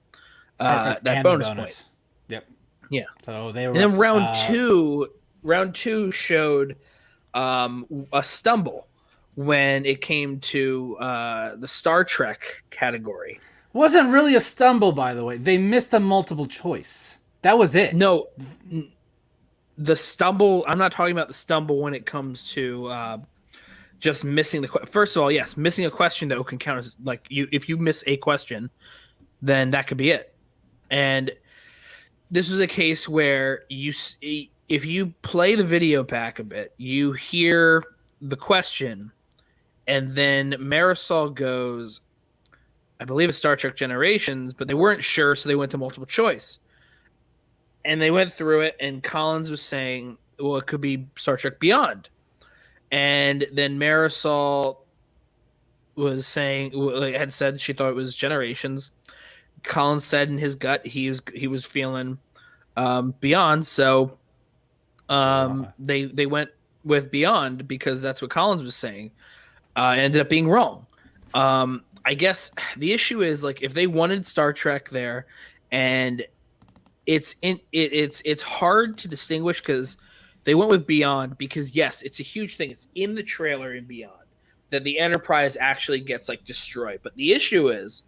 B: bonus point.
A: Yep.
B: Yeah.
A: So they were.
B: And then round two showed a stumble when it came to the Star Trek category.
A: Wasn't really a stumble, by the way. They missed a multiple choice. That was it.
B: No, the stumble. I'm not talking about the stumble when it comes to just missing the. First of all, yes, missing a question though can count as like you. If you miss a question, then that could be it. And this was a case where if you play the video back a bit, you hear the question, and then Marisol goes, I believe it's Star Trek Generations, but they weren't sure, so they went to multiple choice. And they went through it, and Collins was saying, well, it could be Star Trek Beyond. And then Marisol was had said she thought it was Generations. Collins said in his gut he was feeling Beyond, so they went with Beyond because that's what Collins was saying. Ended up being wrong. I guess the issue is like if they wanted Star Trek there, and it's hard to distinguish because they went with Beyond because yes, it's a huge thing. It's in the trailer in Beyond that the Enterprise actually gets like destroyed. But the issue is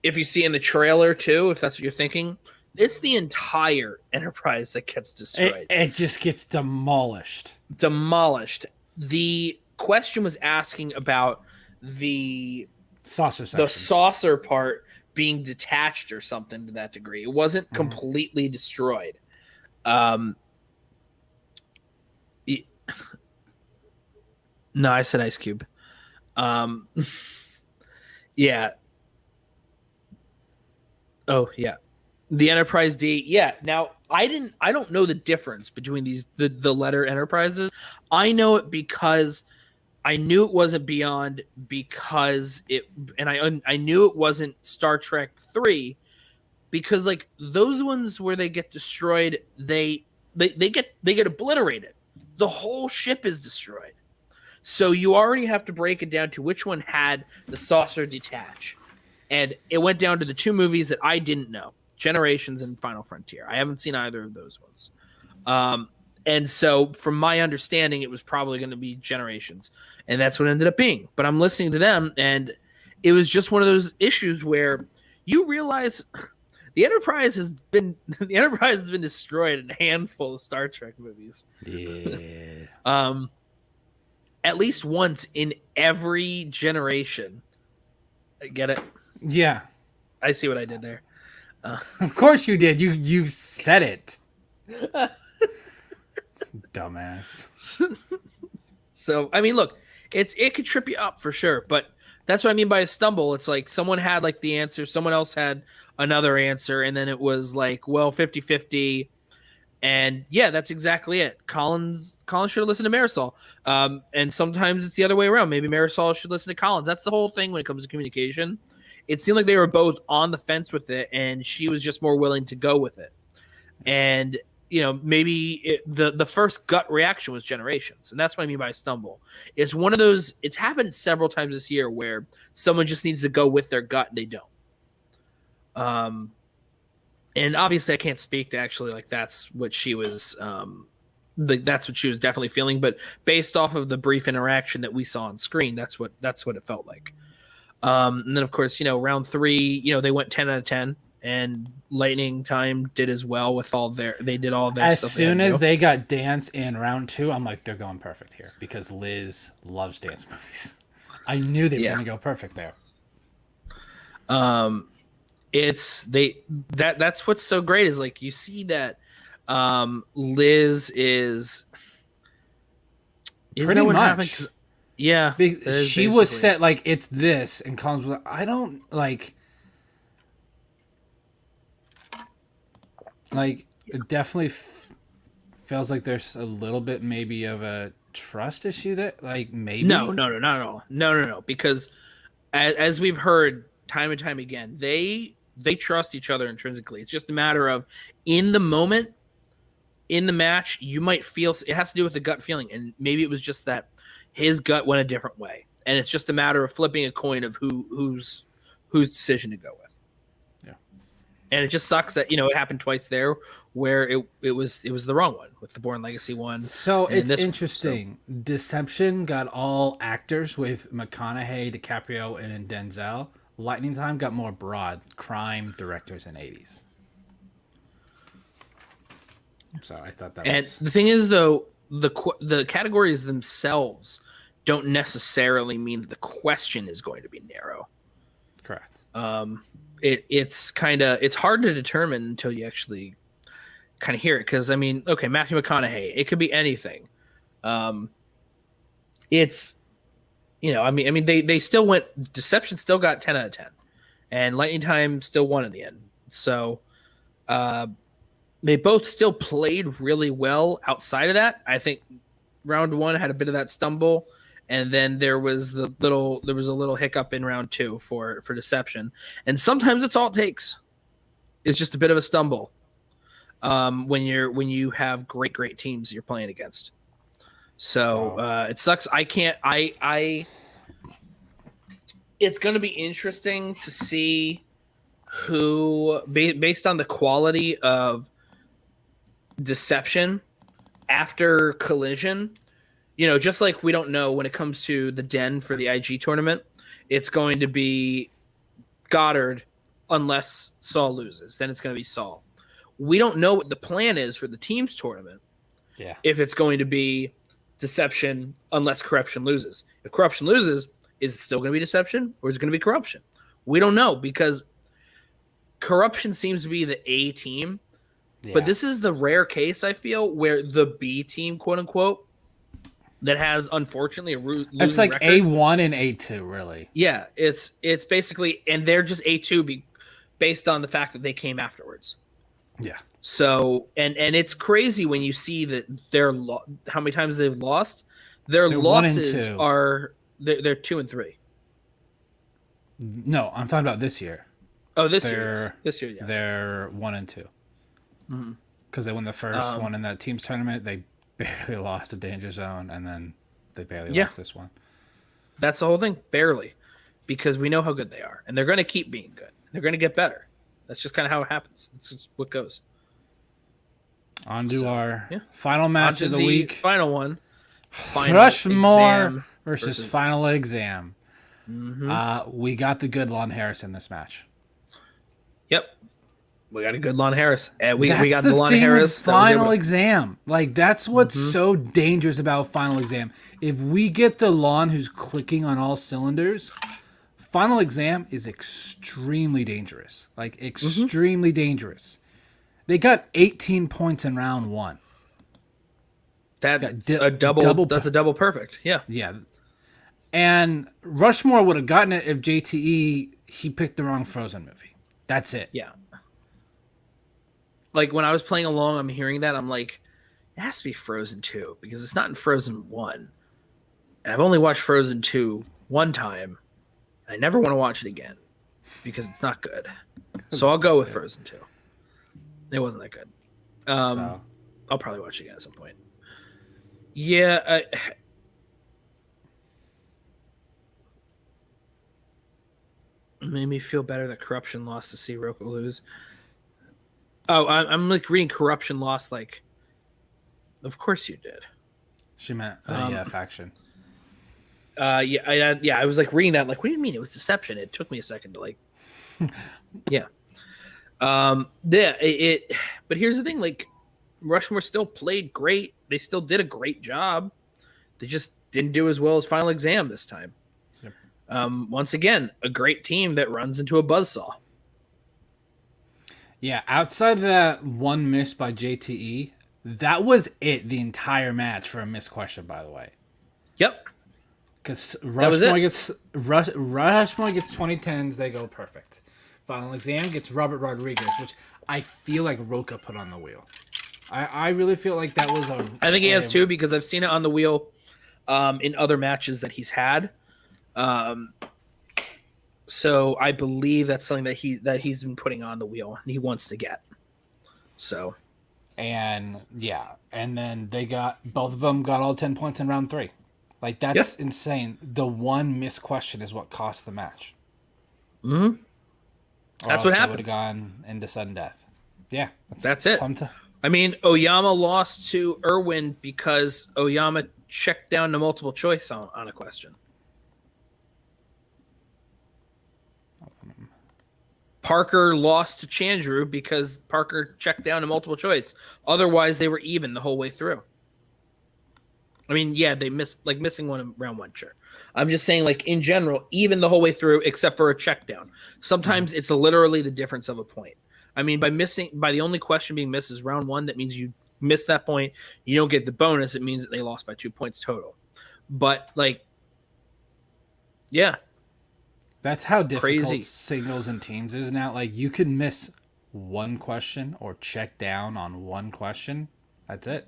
B: if you see in the trailer too, if that's what you're thinking, it's the entire Enterprise that gets destroyed.
A: It just gets demolished.
B: Demolished. The question was asking about the
A: saucer section.
B: The saucer part being detached or something to that degree. It wasn't completely destroyed. No, I said Ice Cube. Yeah. Oh, yeah. The Enterprise D. Yeah. Now, I don't know the difference between the letter Enterprises. I know it because I knew it wasn't Beyond because I knew it wasn't Star Trek 3 because like those ones where they get destroyed, they get obliterated. The whole ship is destroyed. So you already have to break it down to which one had the saucer detach. And it went down to the two movies that I didn't know, Generations and Final Frontier. I haven't seen either of those ones. And so from my understanding, it was probably going to be Generations. And that's what it ended up being. But I'm listening to them, and it was just one of those issues where you realize the Enterprise has been destroyed in a handful of Star Trek movies.
A: Yeah.
B: At least once in every generation. Get it?
A: Yeah.
B: I see what I did there.
A: Of course you did. You said it. Dumbass.
B: So, I mean, look, it could trip you up for sure, but that's what I mean by a stumble. It's like someone had like the answer, someone else had another answer, and then it was like, well, 50-50. And yeah, that's exactly it. Collins should have listened to Marisol. And sometimes it's the other way around. Maybe Marisol should listen to Collins. That's the whole thing when it comes to communication. It seemed like they were both on the fence with it, and she was just more willing to go with it. And, you know, maybe the first gut reaction was Generations. And that's what I mean by stumble. It's one of those, it's happened several times this year where someone just needs to go with their gut and they don't. And obviously I can't speak to actually like that's what she was that's what she was definitely feeling, but based off of the brief interaction that we saw on screen, that's what it felt like. And then of course, you know, round 3, you know, they went 10 out of 10, and Lightning Time did as well with they did all their stuff.
A: As soon as they got dance in round 2, I'm like, they're going perfect here because Liz loves dance movies. I knew they were going to go perfect there. That's what's so great is like you see that Liz is pretty much.
B: Yeah,
A: she was set like it's this, and Collins was like, I don't like it definitely feels like there's a little bit maybe of a trust issue that like maybe
B: no not at all no because as we've heard time and time again, they trust each other intrinsically. It's just a matter of in the moment, in the match, you might feel it has to do with the gut feeling, and maybe it was just that his gut went a different way, and it's just a matter of flipping a coin of whose decision to go with.
A: Yeah,
B: and it just sucks that, you know, it happened twice there where it was the wrong one with the Bourne Legacy one.
A: So it's interesting. So. Deception got all actors with McConaughey, DiCaprio, and Denzel. Lightning Time got more broad crime directors in 80s. So I thought that was...
B: And the thing is, though, the categories themselves don't necessarily mean that the question is going to be narrow.
A: Correct.
B: It's hard to determine until you actually kind of hear it. Because, I mean, okay, Matthew McConaughey, it could be anything. It's... You know, I mean, they still went. Deception still got 10 out of 10, and Lightning Time still won in the end. So, they both still played really well outside of that. I think round 1 had a bit of that stumble, and then there was a little hiccup in round 2 for Deception. And sometimes it's all it takes. It's just a bit of a stumble when you have great teams you're playing against. So it sucks. It's going to be interesting to see who, based on the quality of Deception after Collision, you know, just like we don't know when it comes to the Den for the IG tournament, it's going to be Goddard unless Saul loses. Then it's going to be Saul. We don't know what the plan is for the teams tournament.
A: Yeah.
B: If it's going to be deception unless corruption loses. If corruption loses, is it still going to be deception or is it going to be corruption? We don't know because corruption seems to be the A team. Yeah. But this is the rare case, I feel, where the B team, quote unquote, that has unfortunately a losing
A: it's like
B: record.
A: A1 and A2, really.
B: Yeah, it's basically, and they're just A2 based on the fact that they came afterwards.
A: Yeah.
B: So, and it's crazy when you see that how many times they've lost. They're losses are they're 2 and 3.
A: No, I'm talking about this year.
B: Oh, this year, yes.
A: They're 1 and 2. Because they won the first one in that teams tournament. They barely lost to Danger Zone, and then they barely lost this one.
B: That's the whole thing, barely, because we know how good they are, and they're going to keep being good. They're going to get better. That's just kind of how it happens. That's just what goes.
A: On to our final match of the week.
B: Final one.
A: Rushmore versus Final Exam. We got the good Lon Harris in this match.
B: Yep. We got a good Lon Harris. We got the Lon Harris.
A: Final Exam. Like, that's what's so dangerous about Final Exam. If we get the Lon who's clicking on all cylinders, Final Exam is extremely dangerous. Like, extremely dangerous. They got 18 points in round 1.
B: That's a double perfect. Yeah.
A: Yeah. And Rushmore would have gotten it if JTE, he picked the wrong Frozen movie. That's it.
B: Yeah. Like, when I was playing along, I'm hearing that. I'm like, it has to be Frozen 2 because it's not in Frozen 1. And I've only watched Frozen 2 one time. And I never want to watch it again because it's not good. So I'll go with Frozen 2. It wasn't that good. I'll probably watch it again at some point. Yeah. It made me feel better that Corruption lost to see Roku lose. Oh, I'm like reading Corruption lost. Like, of course you did.
A: She meant faction.
B: I was like reading that. Like, what do you mean? It was deception. It took me a second to like. Yeah. But here's the thing. Like, Rushmore still played great. They still did a great job. They just didn't do as well as Final Exam this time. Yep. Once again, a great team that runs into a buzzsaw.
A: Yeah, outside of that one miss by JTE, that was it the entire match for a missed question, by the way.
B: Yep.
A: Because Rushmore gets 2010s, they go perfect. Final Exam gets Robert Rodriguez, which I feel like Roca put on the wheel. I really feel like that was a...
B: I think he has too, because I've seen it on the wheel in other matches that he's had. So I believe that's something that he's been putting on the wheel and he wants to get. So,
A: and then both of them got all 10 points in round 3. Like, that's insane. The one missed question is what cost the match.
B: That's what happened.
A: Would have gone into sudden death. Yeah,
B: that's it. I mean, Oyama lost to Irwin because Oyama checked down to multiple choice on a question. Parker lost to Chandru because Parker checked down to multiple choice. Otherwise, they were even the whole way through. I mean, yeah, they missing one in round 1, sure. I'm just saying, like, in general, even the whole way through, except for a check down. Sometimes it's literally the difference of a point. I mean, by the only question being missed is round 1, that means you miss that point. You don't get the bonus. It means that they lost by 2 points total. But, like, yeah.
A: That's how difficult singles and teams is now. Like, you can miss one question or check down on one question. That's it.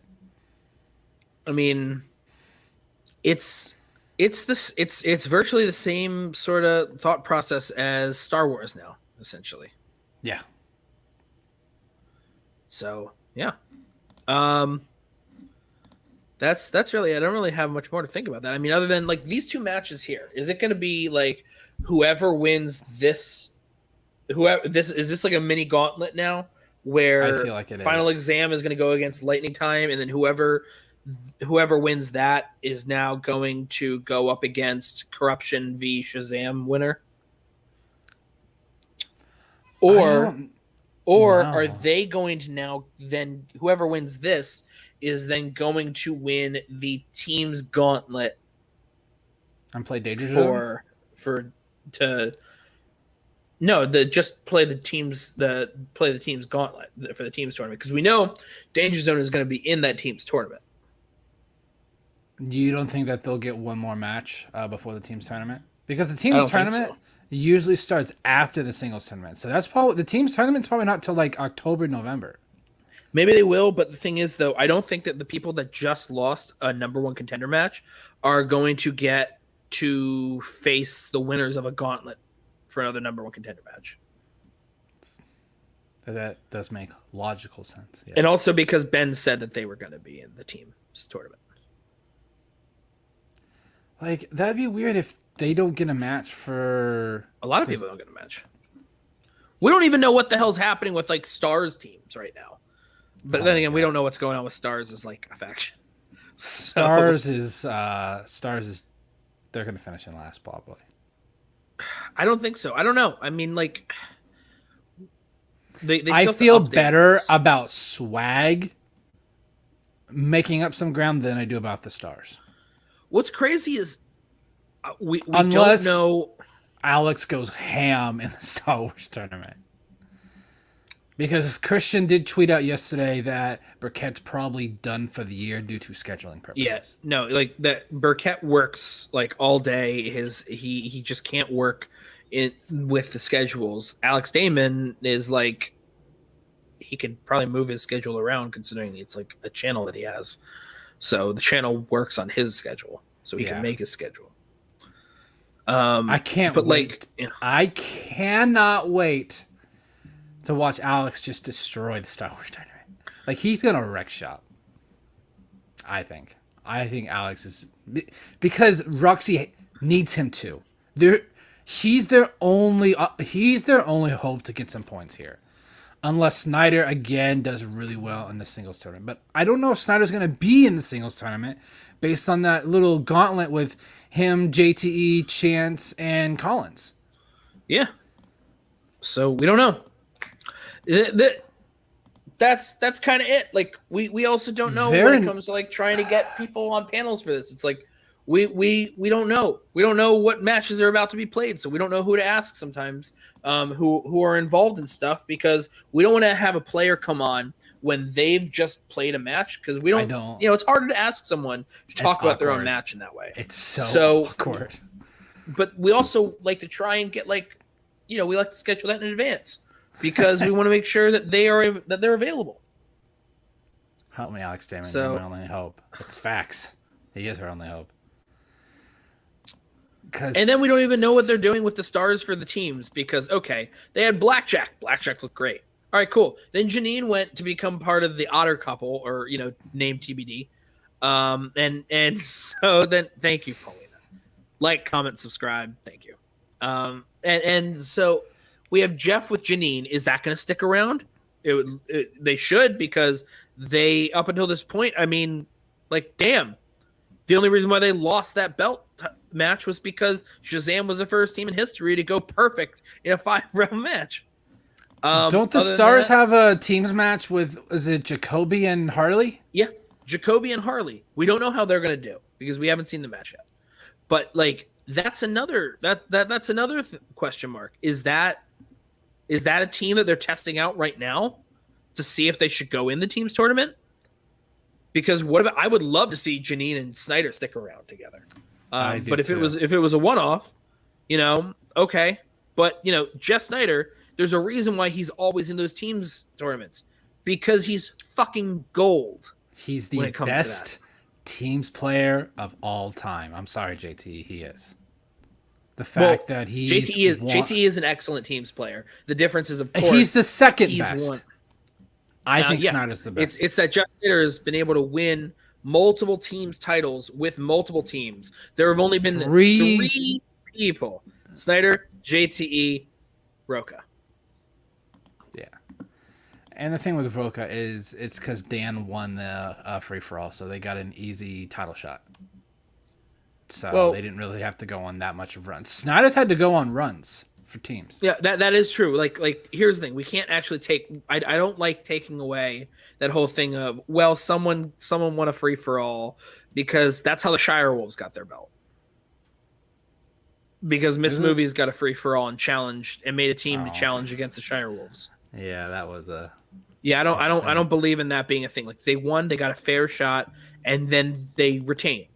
B: I mean, it's virtually the same sort of thought process as Star Wars now, essentially.
A: Yeah.
B: So, yeah. That's really, I don't really have much more to think about that. I mean, other than like these two matches here, is it going to be like whoever wins this, is this like a mini gauntlet now where
A: I feel like
B: Final Exam is going to go against Lightning Time, and then whoever wins that is now going to go up against Corruption v Shazam winner? Or or are
A: know.
B: they going to now then whoever wins this is then going to win the team's gauntlet
A: And play Danger Zone?
B: for to no, the just play the team's gauntlet for the team's tournament because we know Danger Zone is going to be in that team's tournament.
A: You don't think that they'll get one more match before the team's tournament? Because the
B: I
A: team's
B: don't think
A: tournament
B: so.
A: usually starts after the singles tournament. So that's probably the team's tournament's probably not till like October, November.
B: Maybe they will, but the thing is, though, I don't think that the people that just lost a number one contender match are going to get to face the winners of a gauntlet for another number one contender match.
A: That does make logical sense. Yes.
B: And also because Ben said that they were going to be in the team's tournament.
A: Like, that'd be weird if they don't get a match for...
B: A lot of people don't get a match. We don't even know what the hell's happening with, like, Stars teams right now. But then again, we don't know what's going on with Stars as, like, a faction.
A: Stars is... They're going to finish in last, probably.
B: I don't think so. I don't know. I mean, like... They
A: I feel better about Swag making up some ground than I do about the Stars.
B: What's crazy is we
A: Unless
B: don't know.
A: Alex goes ham in the Star Wars tournament. Because Christian did tweet out yesterday that Burkett's probably done for the year due to scheduling purposes.
B: Yeah, no, like that Burkett works like all day. He just can't work it with the schedules. Alex Damon is like he could probably move his schedule around considering it's like a channel that he has. So the channel works on his schedule, so he can make his schedule.
A: I can't
B: but
A: wait.
B: Like, you know.
A: I cannot wait to watch Alex just destroy the Star Wars tournament. Like, he's gonna wreck shop. I think Alex is, because Roxy needs him to. He's their only hope to get some points here. Unless Snyder, again, does really well in the singles tournament. But I don't know if Snyder's going to be in the singles tournament based on that little gauntlet with him, JTE, Chance, and Collins.
B: Yeah. So we don't know. That's kind of it. Like, we also don't know when it comes to, like, trying to get people on panels for this. It's like, we don't know. We don't know what matches are about to be played, so we don't know who to ask sometimes, who are involved in stuff, because we don't want to have a player come on when they've just played a match, because we don't. You know, it's harder to ask someone to talk about their own match in that way.
A: It's so awkward.
B: But we also like to try and get, like, you know, we like to schedule that in advance because we want to make sure that they're available.
A: Help me, Alex Damon. You're my only hope. It's facts. He is our only hope.
B: And then we don't even know what they're doing with the Stars for the teams because, okay, they had Blackjack. Blackjack looked great. All right, cool. Then Janine went to become part of the Otter couple, or, you know, named TBD. And so then, thank you, Paulina. Like, comment, subscribe. Thank you. And so we have Jeff with Janine. Is that going to stick around? They should, because they, up until this point, I mean, like, damn. The only reason why they lost that belt match was because Shazam was the first team in history to go perfect in a 5-round match.
A: Don't the Stars have a teams match with, is it Jacoby and Harley?
B: Yeah, Jacoby and Harley. We don't know how they're going to do because we haven't seen the match yet. But, like, that's another question mark. Is that a team that they're testing out right now to see if they should go in the teams tournament? Because I would love to see Janine and Snyder stick around together. But if it was a one-off, you know, okay. But, you know, Jeff Snyder, there's a reason why he's always in those teams tournaments, because he's fucking gold.
A: He's the best teams player of all time. I'm sorry, JT, he is. The fact that
B: JT is an excellent teams player. The difference is, of course,
A: he's the second best. I think Snyder's the best.
B: It's that Jeff Snyder has been able to win multiple teams titles with multiple teams. There have only been three people: Snyder, JTE, Roca.
A: Yeah. And the thing with Roca is it's because Dan won the free for all, so they got an easy title shot. So they didn't really have to go on that much of runs. Snyder's had to go on runs for teams.
B: Yeah, that is true. Like here's the thing: we can't actually take. I don't like taking away that whole thing of someone won a free for all, because that's how the Shire Wolves got their belt. Because Miss Movies got a free for all and challenged and made a team to challenge against the Shire Wolves.
A: Yeah, that was a.
B: Yeah, I don't believe in that being a thing. Like, they won, they got a fair shot, and then they retained.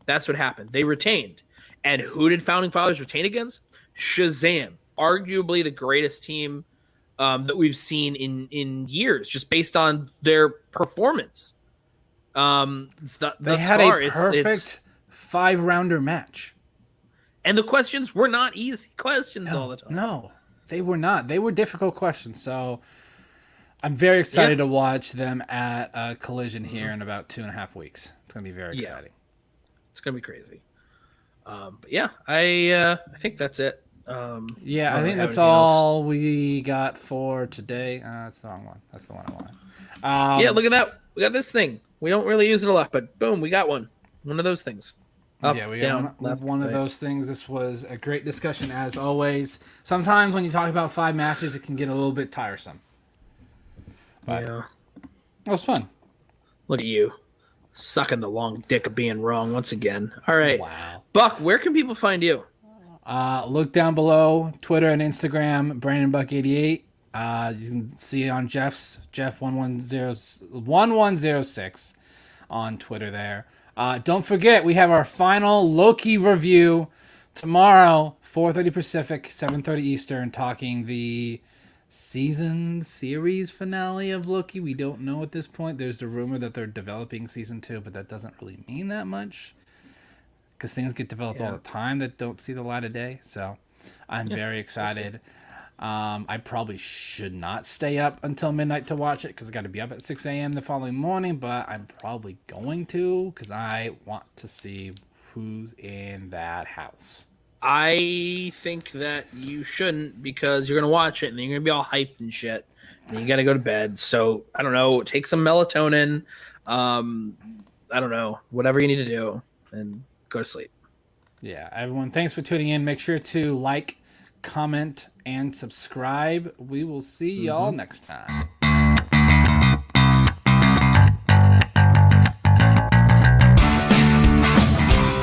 B: That's what happened. They retained. And who did Founding Fathers retain against? Shazam, arguably the greatest team that we've seen in years, just based on their performance.
A: They had a perfect 5-rounder match.
B: And the questions were not easy questions all the time.
A: No, they were not. They were difficult questions. So I'm very excited to watch them at a Collision here in about 2.5 weeks. It's going to be very exciting.
B: It's going to be crazy. But yeah, I think that's it.
A: I think that's all we got for today. That's the wrong one. That's the one I want.
B: Yeah, look at that. We got this thing. We don't really use it a lot, but boom, we got one. One of those things. Up,
A: we
B: down,
A: got
B: left,
A: one
B: right.
A: of those things. This was a great discussion, as always. Sometimes when you talk about 5 matches, it can get a little bit tiresome. But
B: yeah.
A: It was fun.
B: Look at you. Sucking the long dick of being wrong once again. All right.
A: Wow.
B: Buck, where can people find you?
A: Look down below, Twitter and Instagram, BrandonBuck88. You can see on Jeff 1106 on Twitter there. Don't forget, we have our final Loki review tomorrow, 4:30 Pacific, 7:30 Eastern, talking the season series finale of Loki. We don't know at this point. There's the rumor that they're developing season 2, but that doesn't really mean that much, because things get developed all the time that don't see the light of day. So I'm very excited. I probably should not stay up until midnight to watch it, because I got to be up at 6 a.m. the following morning, but I'm probably going to, because I want to see who's in that house.
B: I think that you shouldn't, because you're going to watch it and then you're going to be all hyped and shit. And you got to go to bed. So, I don't know. Take some melatonin. I don't know. Whatever you need to do. And go to sleep.
A: Yeah, everyone, thanks for tuning in. Make sure to like, comment, and subscribe. We will see y'all next time.